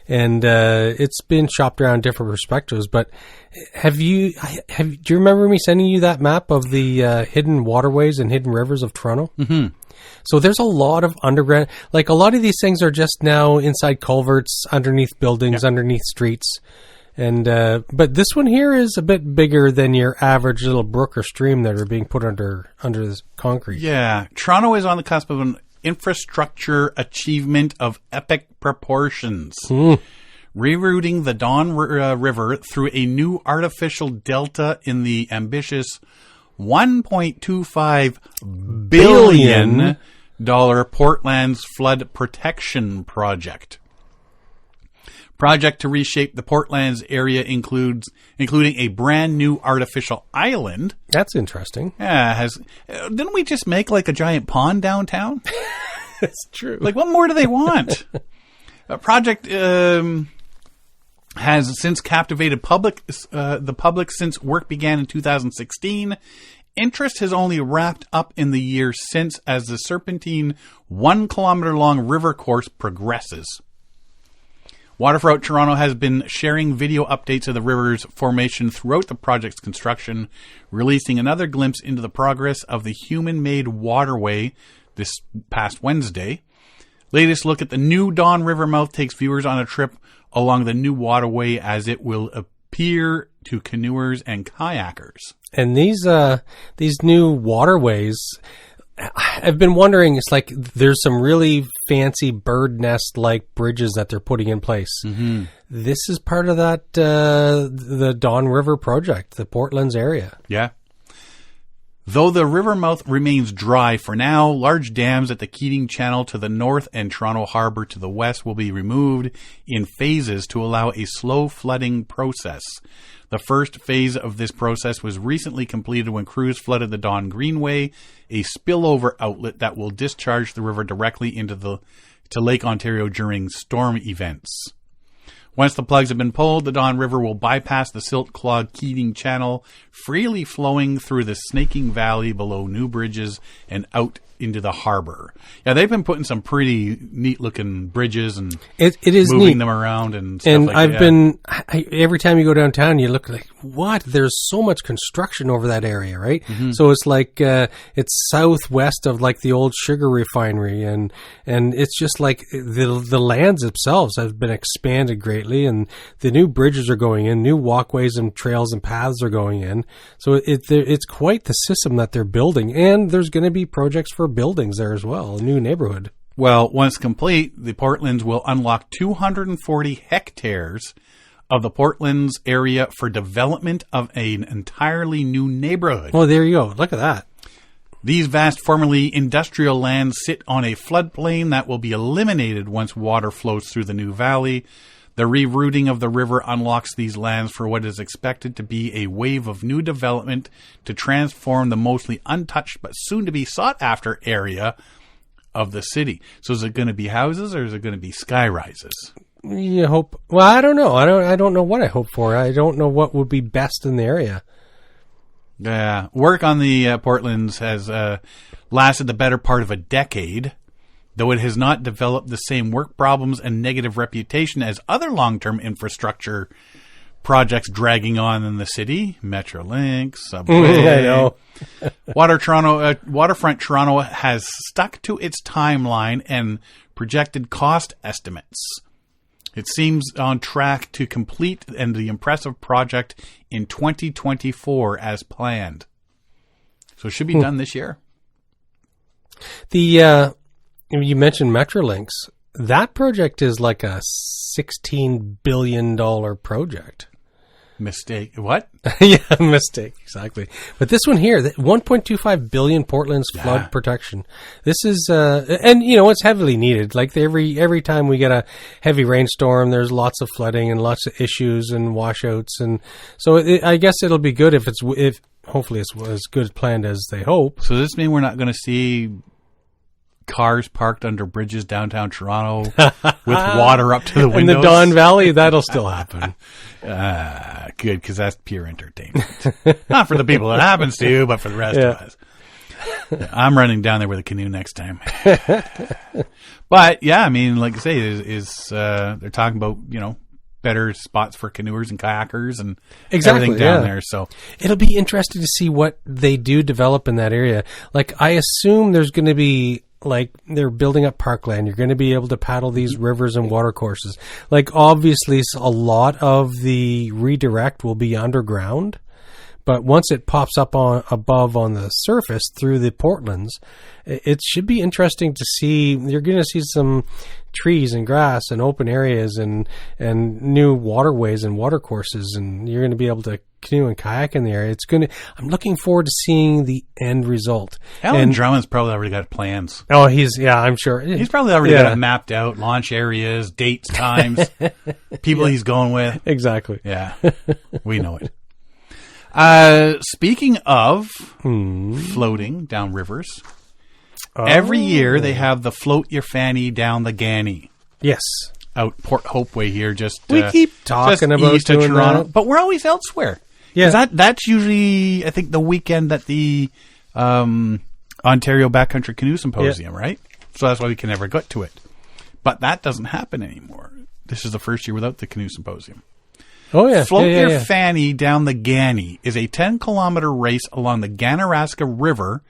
and it's been shopped around different perspectives. But do you remember me sending you that map of the hidden waterways and hidden rivers of Toronto? Mm-hmm. So there's a lot of underground, like a lot of these things are just now inside culverts, underneath buildings, underneath streets. And but this one here is a bit bigger than your average little brook or stream that are being put under this concrete. Yeah. Toronto is on the cusp of an infrastructure achievement of epic proportions. Rerouting the Don River through a new artificial delta in the ambitious $1.25 billion Portland's Flood Protection Project. Project to reshape the Portland's area including a brand new artificial island. That's interesting. Yeah, didn't we just make like a giant pond downtown? That's true. Like, what more do they want? A project has since captivated the public since work began in 2016. Interest has only wrapped up in the year since as the serpentine 1 kilometer long river course progresses. Waterfront Toronto has been sharing video updates of the river's formation throughout the project's construction, releasing another glimpse into the progress of the human-made waterway this past Wednesday. Latest look at the new Don River mouth takes viewers on a trip along the new waterway as it will appear to canoers and kayakers. And these new waterways, I've been wondering, it's like there's some really fancy bird nest like bridges that they're putting in place. Mm-hmm. This is part of that the Don River project, the Portland's area. Yeah. Though the river mouth remains dry for now, large dams at the Keating Channel to the north and Toronto Harbour to the west will be removed in phases to allow a slow flooding process. The first phase of this process was recently completed when crews flooded the Don Greenway, a spillover outlet that will discharge the river directly to Lake Ontario during storm events. Once the plugs have been pulled, the Don River will bypass the silt-clogged Keating Channel, freely flowing through the snaking valley below new bridges and out into the harbor. Yeah, they've been putting some pretty neat-looking bridges and it is moving neat. Them around and stuff and like I've that. been every time you go downtown, you look like, what? There's so much construction over that area, right? Mm-hmm. So it's like it's southwest of like the old sugar refinery, and it's just like the lands themselves have been expanded greatly, and the new bridges are going in, new walkways and trails and paths are going in. So it's quite the system that they're building, and there's going to be projects for buildings there as well, a new neighborhood. Well, once complete, the Portlands will unlock 240 hectares of the Portlands area for development of an entirely new neighborhood. Oh, there you go. Look at that. These vast formerly industrial lands sit on a floodplain that will be eliminated once water flows through the new valley. The rerouting of the river unlocks these lands for what is expected to be a wave of new development to transform the mostly untouched but soon to be sought after area of the city. So is it going to be houses or is it going to be sky rises? You hope. Well, I don't know. I don't know what I hope for. I don't know what would be best in the area. Yeah, work on the Portlands has lasted the better part of a decade, though it has not developed the same work problems and negative reputation as other long-term infrastructure projects dragging on in the city. Metrolink, Subway. I know. Waterfront Toronto has stuck to its timeline and projected cost estimates. It seems on track to complete the impressive project in 2024 as planned. So it should be done this year. You mentioned Metrolinx. That project is like a $16 billion project. Mistake. What? Yeah, mistake. Exactly. But this one here, 1.25 billion Portland's flood protection. This is, and you know, it's heavily needed. Like every time we get a heavy rainstorm, there's lots of flooding and lots of issues and washouts. And so I guess it'll be good if hopefully it's as good planned as they hope. So does this mean we're not going to see cars parked under bridges downtown Toronto with water up to the windows? In the Don Valley, that'll still happen. Good, because that's pure entertainment. Not for the people it happens to, but for the rest of us. I'm running down there with a canoe next time. But yeah, I mean, like I say, they're talking about, better spots for canoers and kayakers and everything down there. So it'll be interesting to see what they do develop in that area. Like, I assume there's going to be, like, they're building up parkland. You're going to be able to paddle these rivers and water courses. Like, obviously, a lot of the redirect will be underground. But once it pops up above on the surface through the Portlands, it should be interesting to see. You're going to see some trees and grass and open areas and new waterways and water courses, and you're going to be able to canoe and kayak in the area. I'm looking forward to seeing the end result. Alan Drummond's probably already got plans. Oh, I'm sure. He's probably already got it mapped out, launch areas, dates, times, people he's going with. Exactly. Yeah, we know it. Speaking of floating down rivers, every year they have the Float Your Fanny Down the Ganney. Yes. Out Port Hope way here. We keep talking about east of Toronto. But we're always elsewhere. Yeah. That's usually, I think, the weekend at the Ontario Backcountry Canoe Symposium, right? So that's why we can never get to it. But that doesn't happen anymore. This is the first year without the Canoe Symposium. Oh, yeah. Float Your Fanny Down the Ganney is a 10-kilometer race along the Ganaraska River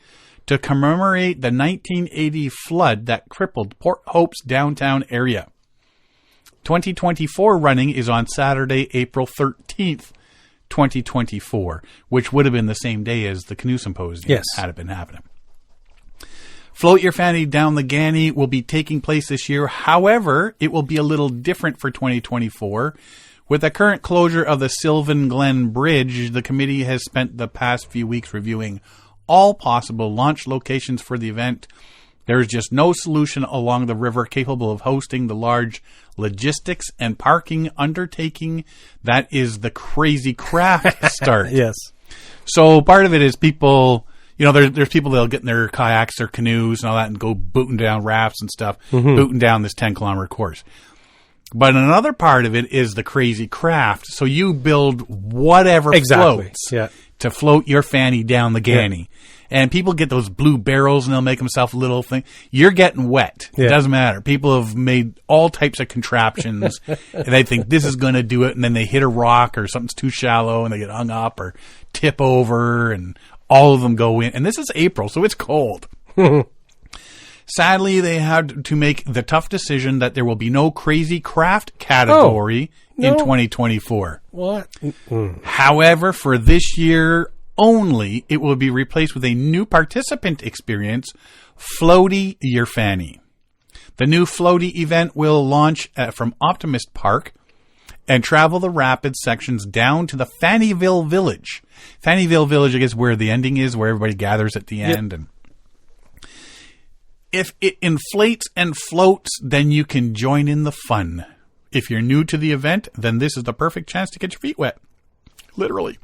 to commemorate the 1980 flood that crippled Port Hope's downtown area. 2024 running is on Saturday, April 13th, 2024, which would have been the same day as the Canoe Symposium had it been happening. Float Your Fanny Down the Ganney will be taking place this year. However, it will be a little different for 2024. With the current closure of the Sylvan Glen Bridge, the committee has spent the past few weeks reviewing all possible launch locations for the event. There is just no solution along the river capable of hosting the large logistics and parking undertaking that is the crazy craft start. Yes. So part of it is people, there's people that'll get in their kayaks or canoes and all that and go booting down rafts and stuff, booting down this 10-kilometer course. But another part of it is the crazy craft. So you build whatever floats to float your fanny down the Ganney. Yeah. And people get those blue barrels and they'll make themselves a little thing. You're getting wet. Yeah. It doesn't matter. People have made all types of contraptions and they think this is going to do it. And then they hit a rock or something's too shallow and they get hung up or tip over and all of them go in. And this is April, so it's cold. Sadly, they had to make the tough decision that there will be no crazy craft category in 2024. What? However, for this year only, it will be replaced with a new participant experience, Floaty Your Fanny. The new Floaty event will launch from Optimist Park and travel the rapid sections down to the Fannyville Village. Fannyville Village, I guess, where the ending is, where everybody gathers at the end. And if it inflates and floats, then you can join in the fun. If you're new to the event, then this is the perfect chance to get your feet wet. Literally.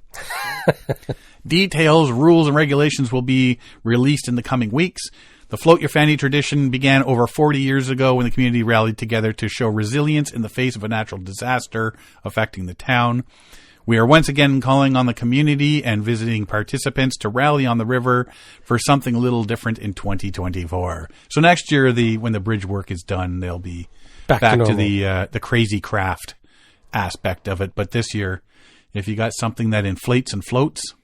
Details, rules, and regulations will be released in the coming weeks. The Float Your Fanny tradition began over 40 years ago when the community rallied together to show resilience in the face of a natural disaster affecting the town. We are once again calling on the community and visiting participants to rally on the river for something a little different in 2024. So next year, when the bridge work is done, they'll be back to the crazy craft aspect of it. But this year, if you got something that inflates and floats,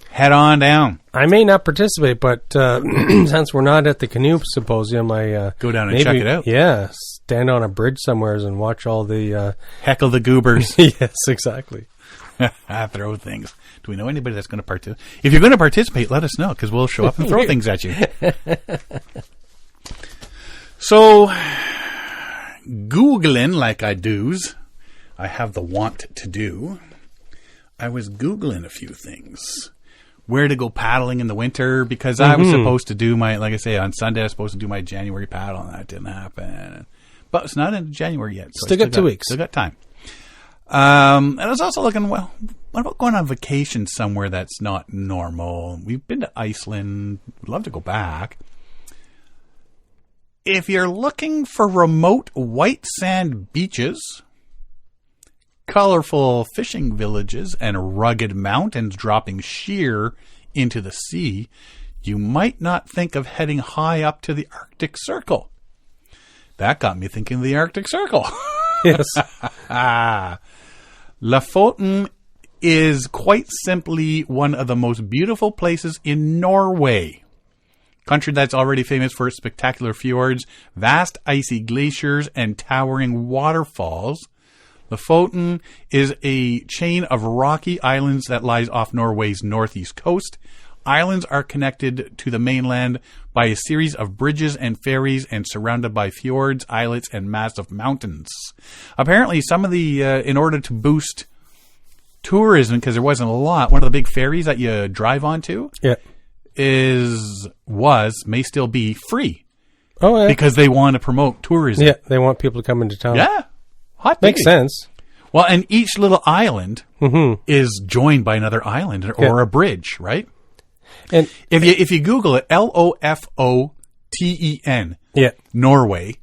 head on down. I may not participate, but since we're not at the Canoe Symposium, I go down and check it out. Yeah, stand on a bridge somewhere and watch all the heckle the goobers. Yes, exactly. Throw things. Do we know anybody that's going to participate? If you're going to participate, let us know because we'll show up and throw things at you. So, Googling like I have the want to do. I was Googling a few things. Where to go paddling in the winter, because I was supposed to do like I say, on Sunday I was supposed to do my January paddle, and that didn't happen. But it's not in January yet. So still got 2 weeks. Still got time. And I was also looking, what about going on vacation somewhere that's not normal? We've been to Iceland. We'd love to go back. If you're looking for remote white sand beaches, colorful fishing villages, and rugged mountains dropping sheer into the sea, you might not think of heading high up to the Arctic Circle. That got me thinking of the Arctic Circle. Yes. Lofoten is quite simply one of the most beautiful places in Norway. Country that's already famous for its spectacular fjords, vast icy glaciers, and towering waterfalls. Lofoten is a chain of rocky islands that lies off Norway's northeast coast. Islands are connected to the mainland by a series of bridges and ferries and surrounded by fjords, islets, and massive mountains. Apparently, some of the, in order to boost tourism, because there wasn't a lot, one of the big ferries that you drive onto may still be free. Oh, yeah. Because they want to promote tourism. Yeah, they want people to come into town. Yeah. Hot Makes sense. Well, and each little island is joined by another island or a bridge, right? And if you Google it, Lofoten, Norway,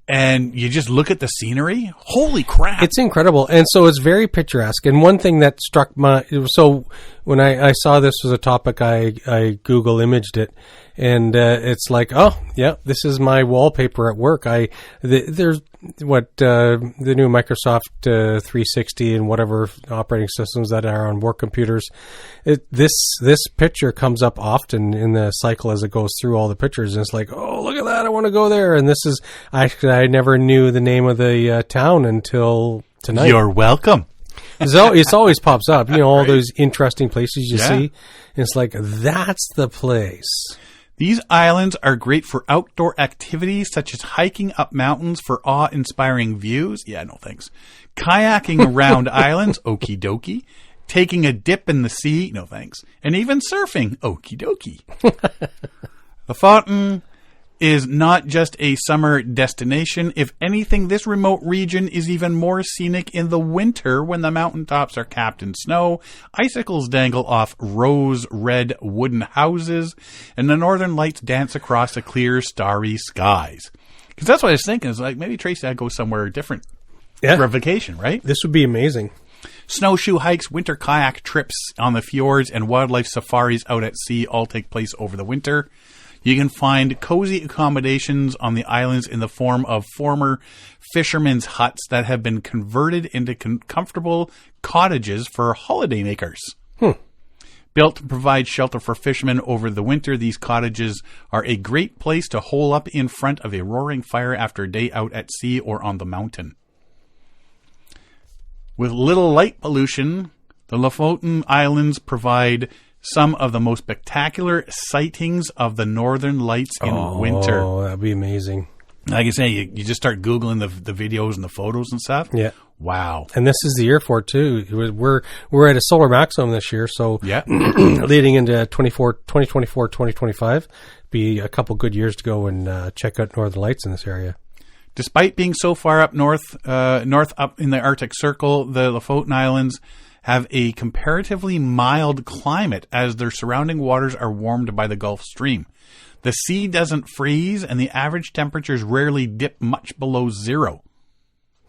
and you just look at the scenery, holy crap. It's incredible. And so it's very picturesque. And one thing that struck so when I saw this was a topic, I Google imaged it. And it's like, oh, yeah, this is my wallpaper at work. There's the new Microsoft 360 and whatever operating systems that are on work computers. This picture comes up often in the cycle as it goes through all the pictures. And it's like, oh, look at that. I want to go there. And this is, actually, I never knew the name of the town until tonight. You're welcome. It always pops up, all those interesting places you see. And it's like, that's the place. These islands are great for outdoor activities such as hiking up mountains for awe-inspiring views. Yeah, no thanks. Kayaking around islands. Okie dokie. Taking a dip in the sea. No thanks. And even surfing. Okie dokie. Lofoten is not just a summer destination. If anything, this remote region is even more scenic in the winter when the mountaintops are capped in snow, icicles dangle off rose-red wooden houses, and the northern lights dance across the clear, starry skies. Because that's what I was thinking. Is like maybe Tracy, I'd go somewhere different for a vacation, right? This would be amazing. Snowshoe hikes, winter kayak trips on the fjords, and wildlife safaris out at sea all take place over the winter. You can find cozy accommodations on the islands in the form of former fishermen's huts that have been converted into comfortable cottages for holidaymakers. Built to provide shelter for fishermen over the winter, these cottages are a great place to hole up in front of a roaring fire after a day out at sea or on the mountain. With little light pollution, the Lofoten Islands provide some of the most spectacular sightings of the northern lights in winter. Oh, that'd be amazing. Like I say, you just start Googling the videos and the photos and stuff. Yeah. Wow. And this is the year for it, too. We're at a solar maximum this year, so leading into 2024, 2025, be a couple good years to go and check out northern lights in this area. Despite being so far up north up in the Arctic Circle, the Lofoten Islands have a comparatively mild climate as their surrounding waters are warmed by the Gulf Stream. The sea doesn't freeze, and the average temperatures rarely dip much below zero.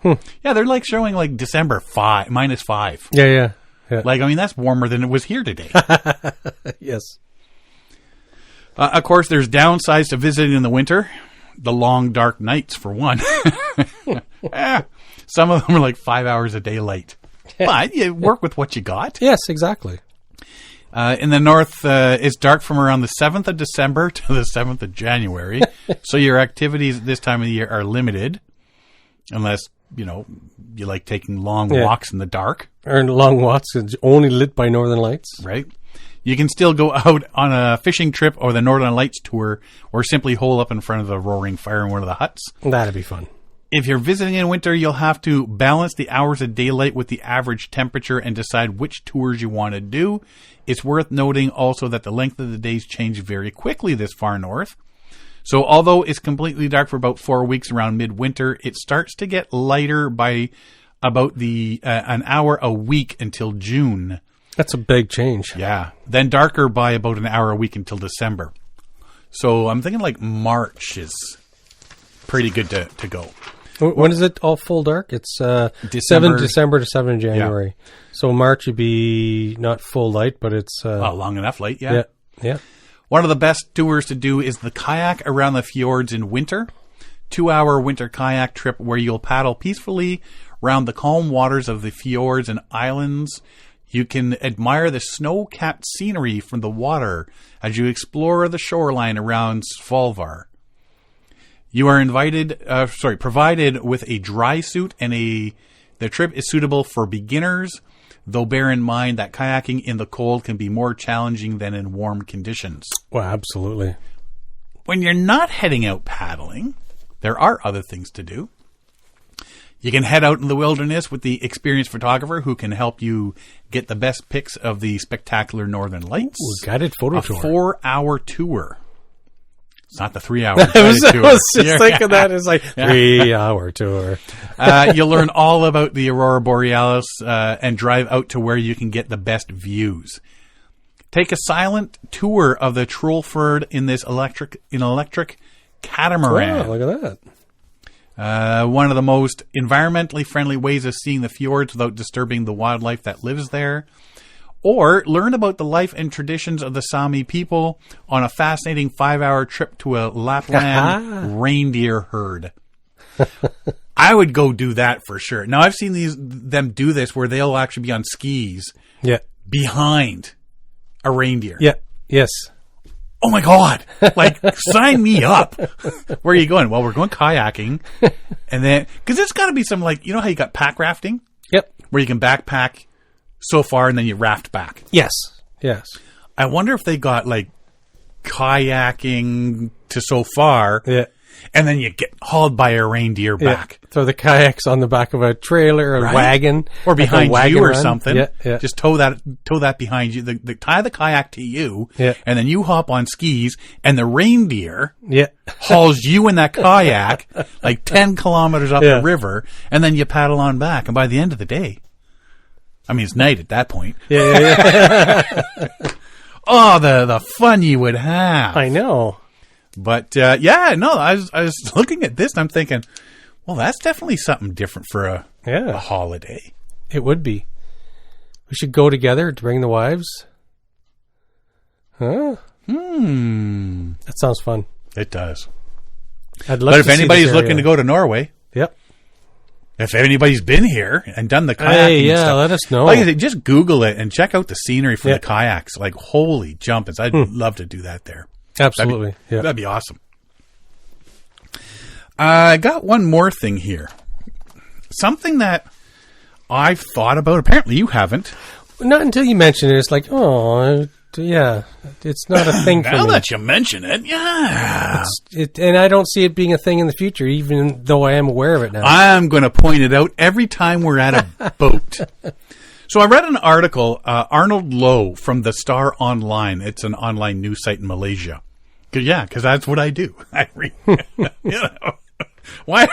Yeah, they're like showing like December -5. Yeah. Like, I mean, that's warmer than it was here today. Yes. Of course, there's downsides to visiting in the winter. The long, dark nights, for one. Some of them are like 5 hours a day late. But you work with what you got. Yes, exactly. In the north, it's dark from around the 7th of December to the 7th of January. So your activities at this time of the year are limited. Unless, you like taking long walks in the dark. Or long walks only lit by northern lights. Right. You can still go out on a fishing trip or the Northern Lights tour, or simply hole up in front of the roaring fire in one of the huts. That'd be fun. If you're visiting in winter, you'll have to balance the hours of daylight with the average temperature and decide which tours you want to do. It's worth noting also that the length of the days change very quickly this far north. So although it's completely dark for about 4 weeks around midwinter, it starts to get lighter by about an hour a week until June. That's a big change. Yeah. Then darker by about an hour a week until December. So I'm thinking like March is pretty good to go. When is it all full dark? It's 7 December to 7 January. Yeah. So March would be not full light, but it's... long enough light, yeah. Yeah. One of the best tours to do is the kayak around the fjords in winter. 2-hour winter kayak trip where you'll paddle peacefully around the calm waters of the fjords and islands. You can admire the snow-capped scenery from the water as you explore the shoreline around Svalbard. You are provided with a dry suit, and the trip is suitable for beginners, though bear in mind that kayaking in the cold can be more challenging than in warm conditions. Well, absolutely. When you're not heading out paddling, there are other things to do. You can head out in the wilderness with the experienced photographer who can help you get the best pics of the spectacular northern lights. Ooh, guided photo tour. A 4-hour tour. It's not the 3-hour I was tour. just thinking that is like 3-hour tour. You'll learn all about the Aurora Borealis and drive out to where you can get the best views. Take a silent tour of the Trollfjord in this electric catamaran. Wow, look at that. One of the most environmentally friendly ways of seeing the fjords without disturbing the wildlife that lives there. Or learn about the life and traditions of the Sami people on a fascinating 5-hour trip to a Lapland reindeer herd. I would go do that for sure. Now, I've seen them do this where they'll actually be on skis behind a reindeer. Yeah. Yes. Oh my God. Like, sign me up. Where are you going? Well, we're going kayaking. And then, because there's got to be some, like, you know how you got pack rafting? Yep. Where you can backpack so far and then you raft back. Yes. Yes. I wonder if they got, like, kayaking to so far. Yeah. And then you get hauled by a reindeer back. Throw the kayaks on the back of a trailer or wagon. Or behind you or something. Yeah. Just tow that behind you. Tie the kayak to you. Yeah. And then you hop on skis and the reindeer Yeah. hauls you in that kayak like 10 kilometers up the river. And then you paddle on back. And by the end of the day, I mean, it's night at that point. Yeah. Oh, the fun you would have. I know. But, I was looking at this and I'm thinking, well, that's definitely something different for a holiday. It would be. We should go together to bring the wives. Huh? That sounds fun. It does. I'd love but if anybody's looking to go to Norway. Yep. If anybody's been here and done the kayaking stuff. Let us know. Like I said, just Google it and check out the scenery for the kayaks. Like, holy jumpins. I'd love to do that there. Absolutely. That'd be awesome. I got one more thing here. Something that I've thought about. Apparently you haven't. Not until you mention it. It's like, oh, yeah. It's not a thing for me. Now that you mention it, and I don't see it being a thing in the future, even though I am aware of it now. I'm going to point it out every time we're at a boat. So I read an article, Arnold Lowe from the Star Online. It's an online news site in Malaysia. Because that's what I do. I read, why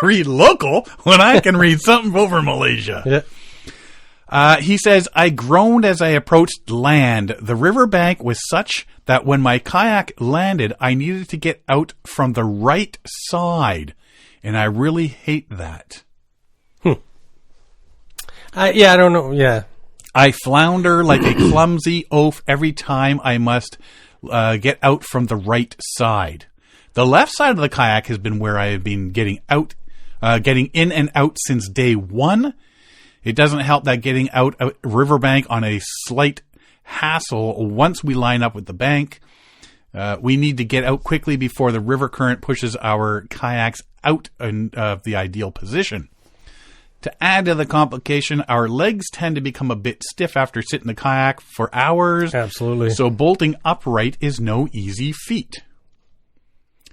read local when I can read something over Malaysia? Yeah. He says, I groaned as I approached land. The riverbank was such that when my kayak landed, I needed to get out from the right side. And I really hate that. I don't know. Yeah. I flounder like a clumsy oaf every time I must get out from the right side. The left side of the kayak has been where I have been getting in and out since day one. It doesn't help that getting out a riverbank on a slight hassle once we line up with the bank. We need to get out quickly before the river current pushes our kayaks out of the ideal position. To add to the complication, our legs tend to become a bit stiff after sitting the kayak for hours. Absolutely. So bolting upright is no easy feat.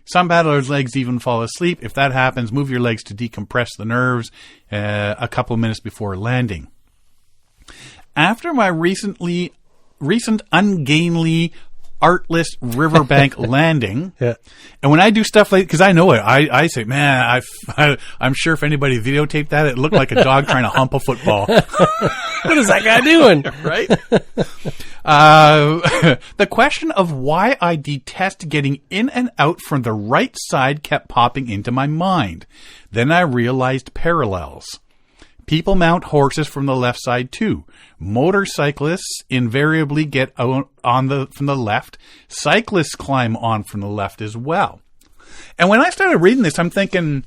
Some paddlers' legs even fall asleep. If that happens, move your legs to decompress the nerves a couple of minutes before landing. After my recent ungainly, artless riverbank landing, and when I do stuff like, because I know it, I say, man, I'm sure if anybody videotaped that, it looked like a dog trying to hump a football. What is that guy doing? Right? The question of why I detest getting in and out from the right side kept popping into my mind. Then I realized parallels. People mount horses from the left side too. Motorcyclists invariably get out from the left. Cyclists climb on from the left as well. And when I started reading this, I'm thinking,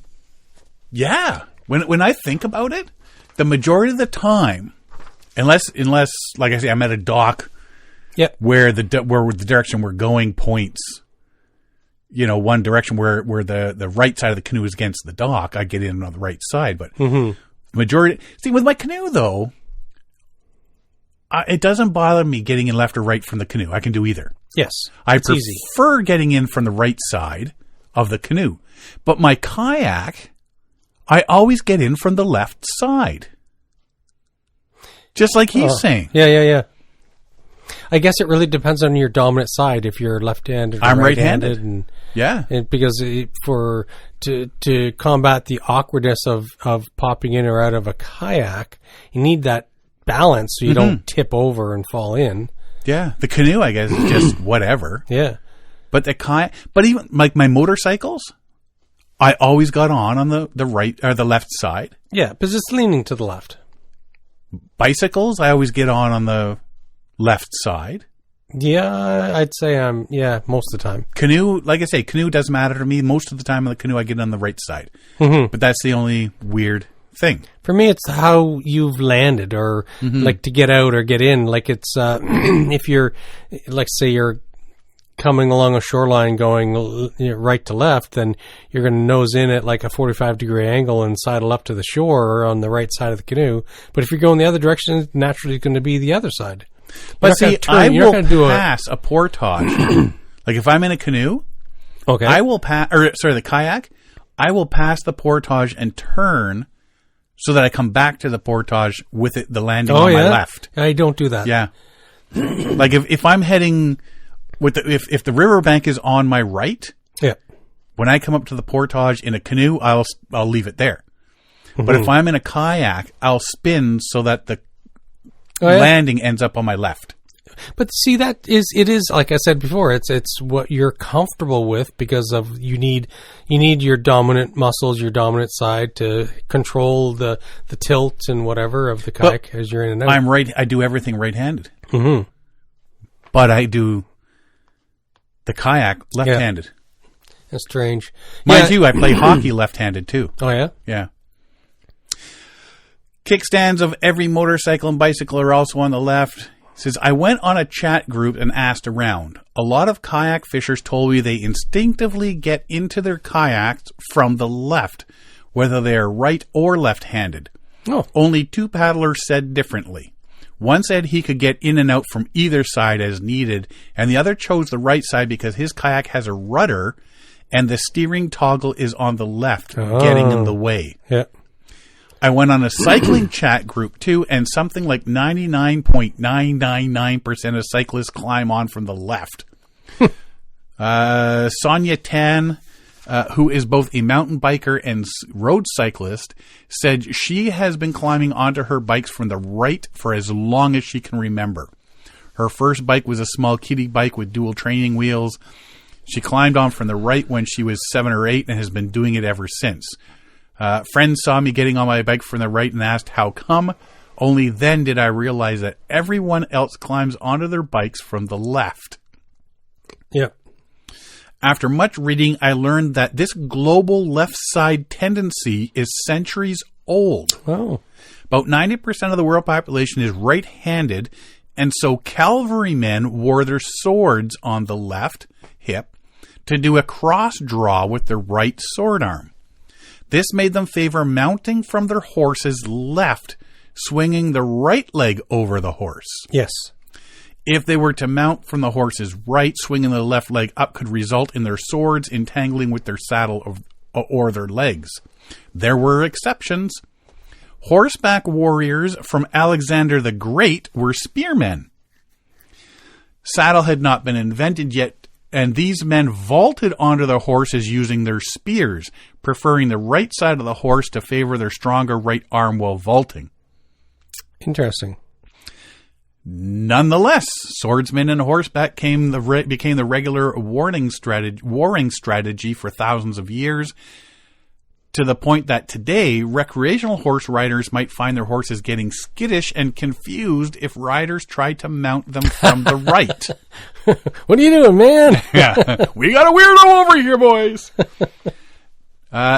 yeah, when I think about it, the majority of the time, unless like I say, I'm at a dock, where the direction we're going points, one direction where the right side of the canoe is against the dock, I get in on the right side. But majority, see, with my canoe though, it doesn't bother me getting in left or right from the canoe. I can do either. Yes, I prefer getting in from the right side of the canoe, but my kayak, I always get in from the left side. Just like he's saying. Yeah. I guess it really depends on your dominant side. If you're left-handed, or I'm right-handed. And because to combat the awkwardness of popping in or out of a kayak, you need that balance so you don't tip over and fall in. Yeah, the canoe, I guess, is just whatever. Yeah, but the kayak, but even like my motorcycles, I always got on the right or the left side. Yeah, because it's leaning to the left. Bicycles, I always get on the left side. Yeah, I'd say most of the time. Canoe, like I say, canoe doesn't matter to me. Most of the time on the canoe, I get on the right side. But that's the only weird thing. For me, it's how you've landed, or like to get out or get in. Like it's if you're, like say you're coming along a shoreline going right to left, then you're going to nose in at like a 45-degree angle and sidle up to the shore on the right side of the canoe. But if you're going the other direction, it's naturally going to be the other side. But see, I will pass a portage. Like if I'm in a canoe, I will the kayak, I will pass the portage and turn so that I come back to the portage with the landing on my left. I don't do that. Yeah. Like if I'm heading if the riverbank is on my right, when I come up to the portage in a canoe, I'll leave it there. But if I'm in a kayak, I'll spin so that the landing ends up on my left. But see, it is like I said before, it's what you're comfortable with, because of you need your dominant muscles, your dominant side to control the tilt and whatever of the kayak as you're in and out. I do everything right-handed. But I do the kayak left-handed. That's strange. Mind you, I play hockey left-handed too. Oh yeah? Yeah. Kickstands of every motorcycle and bicycle are also on the left. It says, I went on a chat group and asked around. A lot of kayak fishers told me they instinctively get into their kayaks from the left, whether they are right or left-handed. Only 2 paddlers said differently. One said he could get in and out from either side as needed, and the other chose the right side because his kayak has a rudder and the steering toggle is on the left, getting in the way. Yeah. I went on a cycling chat group too, and something like 99.999% of cyclists climb on from the left. Sonia Tan, who is both a mountain biker and road cyclist, said she has been climbing onto her bikes from the right for as long as she can remember. Her first bike was a small kiddie bike with dual training wheels. She climbed on from the right when she was 7 or 8 and has been doing it ever since. Friends saw me getting on my bike from the right and asked how come. Only then did I realize that everyone else climbs onto their bikes from the left. Yeah. After much reading, I learned that this global left side tendency is centuries old. Oh. About 90% of the world population is right-handed, and so cavalrymen wore their swords on the left hip to do a cross draw with their right sword arm. This made them favor mounting from their horse's left, swinging the right leg over the horse. Yes. If they were to mount from the horse's right, swinging the left leg up could result in their swords entangling with their saddle or their legs. There were exceptions. Horseback warriors from Alexander the Great were spearmen. Saddle had not been invented yet, and these men vaulted onto their horses using their spears, preferring the right side of the horse to favor their stronger right arm while vaulting. Interesting. Nonetheless, swordsmen and horseback became the regular warring strategy for thousands of years. to the point that today, recreational horse riders might find their horses getting skittish and confused if riders try to mount them from the right. What are you doing, man? Yeah, we got a weirdo over here, boys.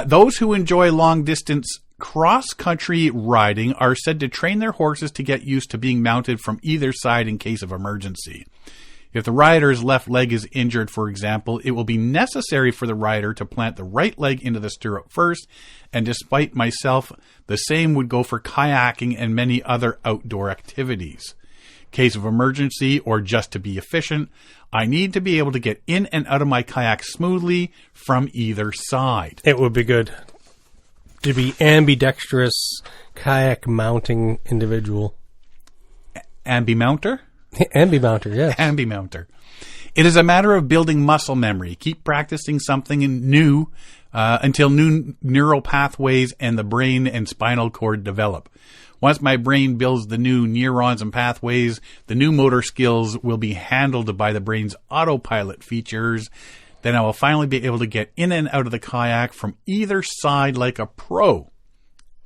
Those who enjoy long-distance cross-country riding are said to train their horses to get used to being mounted from either side in case of emergency. If the rider's left leg is injured, for example, it will be necessary for the rider to plant the right leg into the stirrup first, and despite myself, the same would go for kayaking and many other outdoor activities. Case of emergency or just to be efficient, I need to be able to get in and out of my kayak smoothly from either side. It would be good to be ambidextrous kayak mounting individual. Ambi-mounter? Ambi-mounter, yes. Ambi-mounter. It is a matter of building muscle memory. Keep practicing something new until new neural pathways and the brain and spinal cord develop. Once my brain builds the new neurons and pathways, the new motor skills will be handled by the brain's autopilot features. Then I will finally be able to get in and out of the kayak from either side like a pro.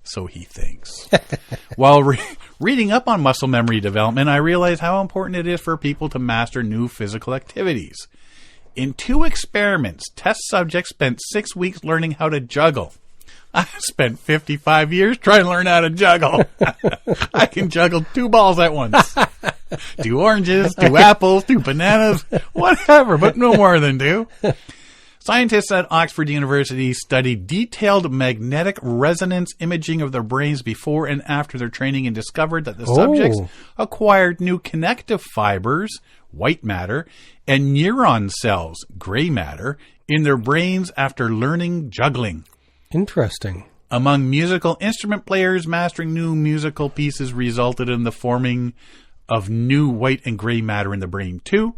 So he thinks. While reading up on muscle memory development, I realized how important it is for people to master new physical activities. In 2 experiments, test subjects spent 6 weeks learning how to juggle. I spent 55 years trying to learn how to juggle. I can juggle 2 balls at once. 2 oranges, 2 apples, 2 bananas, whatever, but no more than 2. Scientists at Oxford University studied detailed magnetic resonance imaging of their brains before and after their training and discovered that the subjects acquired new connective fibers, white matter, and neuron cells, gray matter, in their brains after learning juggling. Interesting. Among musical instrument players, mastering new musical pieces resulted in the forming of new white and gray matter in the brain too.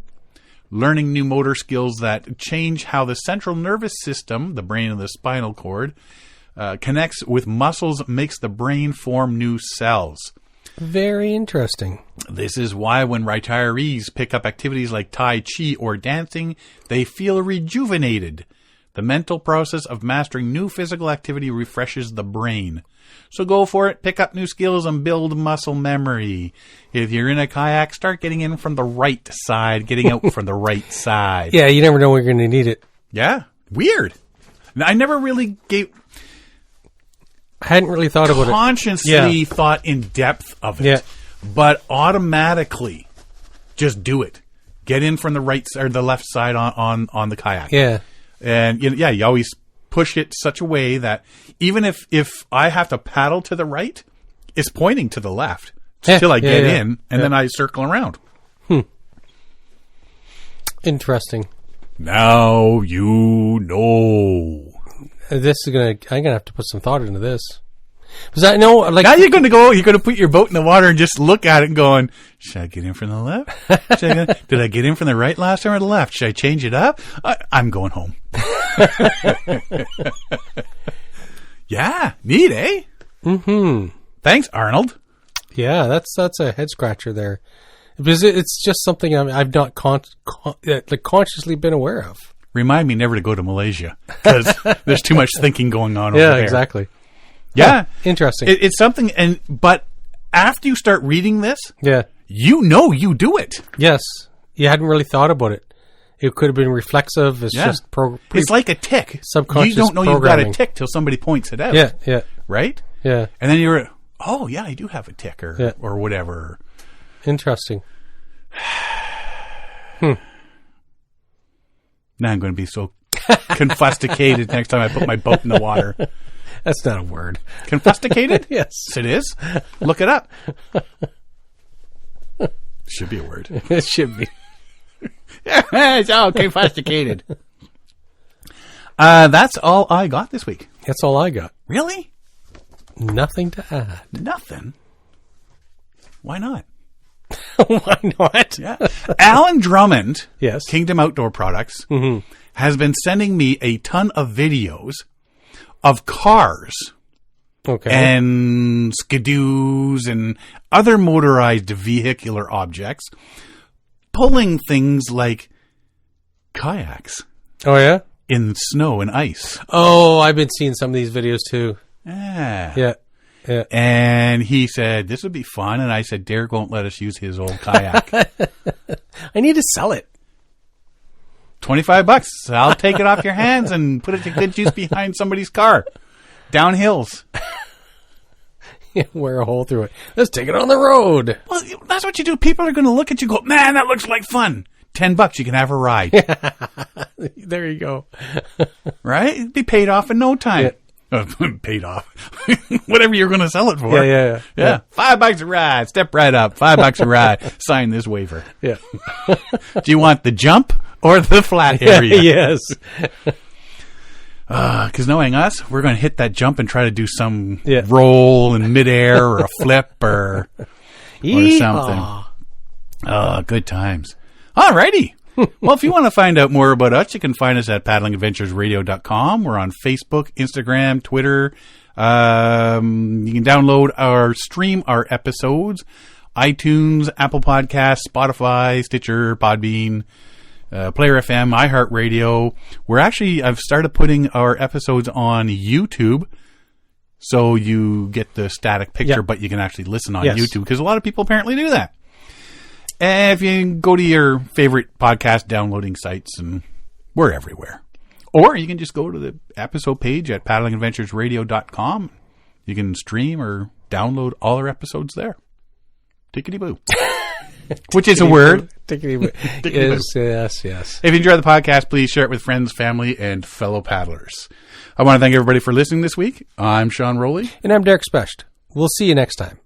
Learning new motor skills that change how the central nervous system, the brain and the spinal cord, connects with muscles makes the brain form new cells. Very interesting. This is why when retirees pick up activities like Tai Chi or dancing, they feel rejuvenated. The mental process of mastering new physical activity refreshes the brain. So go for it, pick up new skills, and build muscle memory. If you're in a kayak, start getting in from the right side, getting out from the right side. Yeah, you never know when you're going to need it. Yeah, weird. I never really I hadn't really thought about it. Consciously thought in depth of it. Yeah. But automatically, just do it. Get in from the right or the left side on the kayak. Yeah. And you always push it such a way that even if I have to paddle to the right, it's pointing to the left till I get in, and then I circle around. Interesting. Now you know. I'm gonna have to put some thought into this. Because I know, like, now you're gonna put your boat in the water and just look at it going, should I get in from the left? Did I get in from the right last time or the left? Should I change it up? I'm going home. Yeah, neat, eh? Mm-hmm. Thanks, Arnold. Yeah, that's a head scratcher there. Because it's just something I've not consciously been aware of. Remind me never to go to Malaysia because there's too much thinking going on over there. Yeah, exactly. Yeah. Interesting. It's something, but after you start reading this, you do it. Yes. You hadn't really thought about it. It could have been reflexive. It's just it's like a tick. Subconscious. You don't know you've got a tick till somebody points it out. Yeah. Right? Yeah. And then you're, oh yeah, I do have a tick or whatever. Interesting. Now I'm going to be so confusticated next time I put my boat in the water. That's not a word. Confusticated? Yes. It is. Look it up. Should be a word. It should be. It's all confusticated. That's all I got this week. That's all I got. Really? Nothing to add. Nothing? Why not? Why not? Yeah. Alan Drummond, yes, Kingdom Outdoor Products, has been sending me a ton of videos of cars and skidoos and other motorized vehicular objects pulling things like kayaks. Oh, yeah? in snow and ice. Oh, I've been seeing some of these videos too. Yeah. Yeah. And he said, this would be fun. And I said, Derek won't let us use his old kayak. I need to sell it. $25. I'll take it off your hands and put it to good use behind somebody's car. Down hills. Wear a hole through it. Let's take it on the road. Well, that's what you do. People are going to look at you and go, man, that looks like fun. $10, you can have a ride. There you go. Right? It'd be paid off in no time. Yeah. Paid off. Whatever you're going to sell it for. Yeah. $5 a ride. Step right up. $5 a ride. Sign this waiver. Yeah. Do you want the jump or the flat area? Yes. Because knowing us, we're going to hit that jump and try to do some roll in midair or a flip or something. Good times. Alrighty. Well, if you want to find out more about us, you can find us at paddlingadventuresradio.com. We're on Facebook, Instagram, Twitter. You can download stream our episodes, iTunes, Apple Podcasts, Spotify, Stitcher, Podbean, Player FM, iHeartRadio. I've started putting our episodes on YouTube. So you get the static picture, but you can actually listen on YouTube because a lot of people apparently do that. And if you go to your favorite podcast downloading sites, and we're everywhere. Or you can just go to the episode page at paddlingadventuresradio.com. You can stream or download all our episodes there. Tickety-boo. Which is a word. Tickety-boo. Yes. If you enjoy the podcast, please share it with friends, family, and fellow paddlers. I want to thank everybody for listening this week. I'm Sean Rowley. And I'm Derek Specht. We'll see you next time.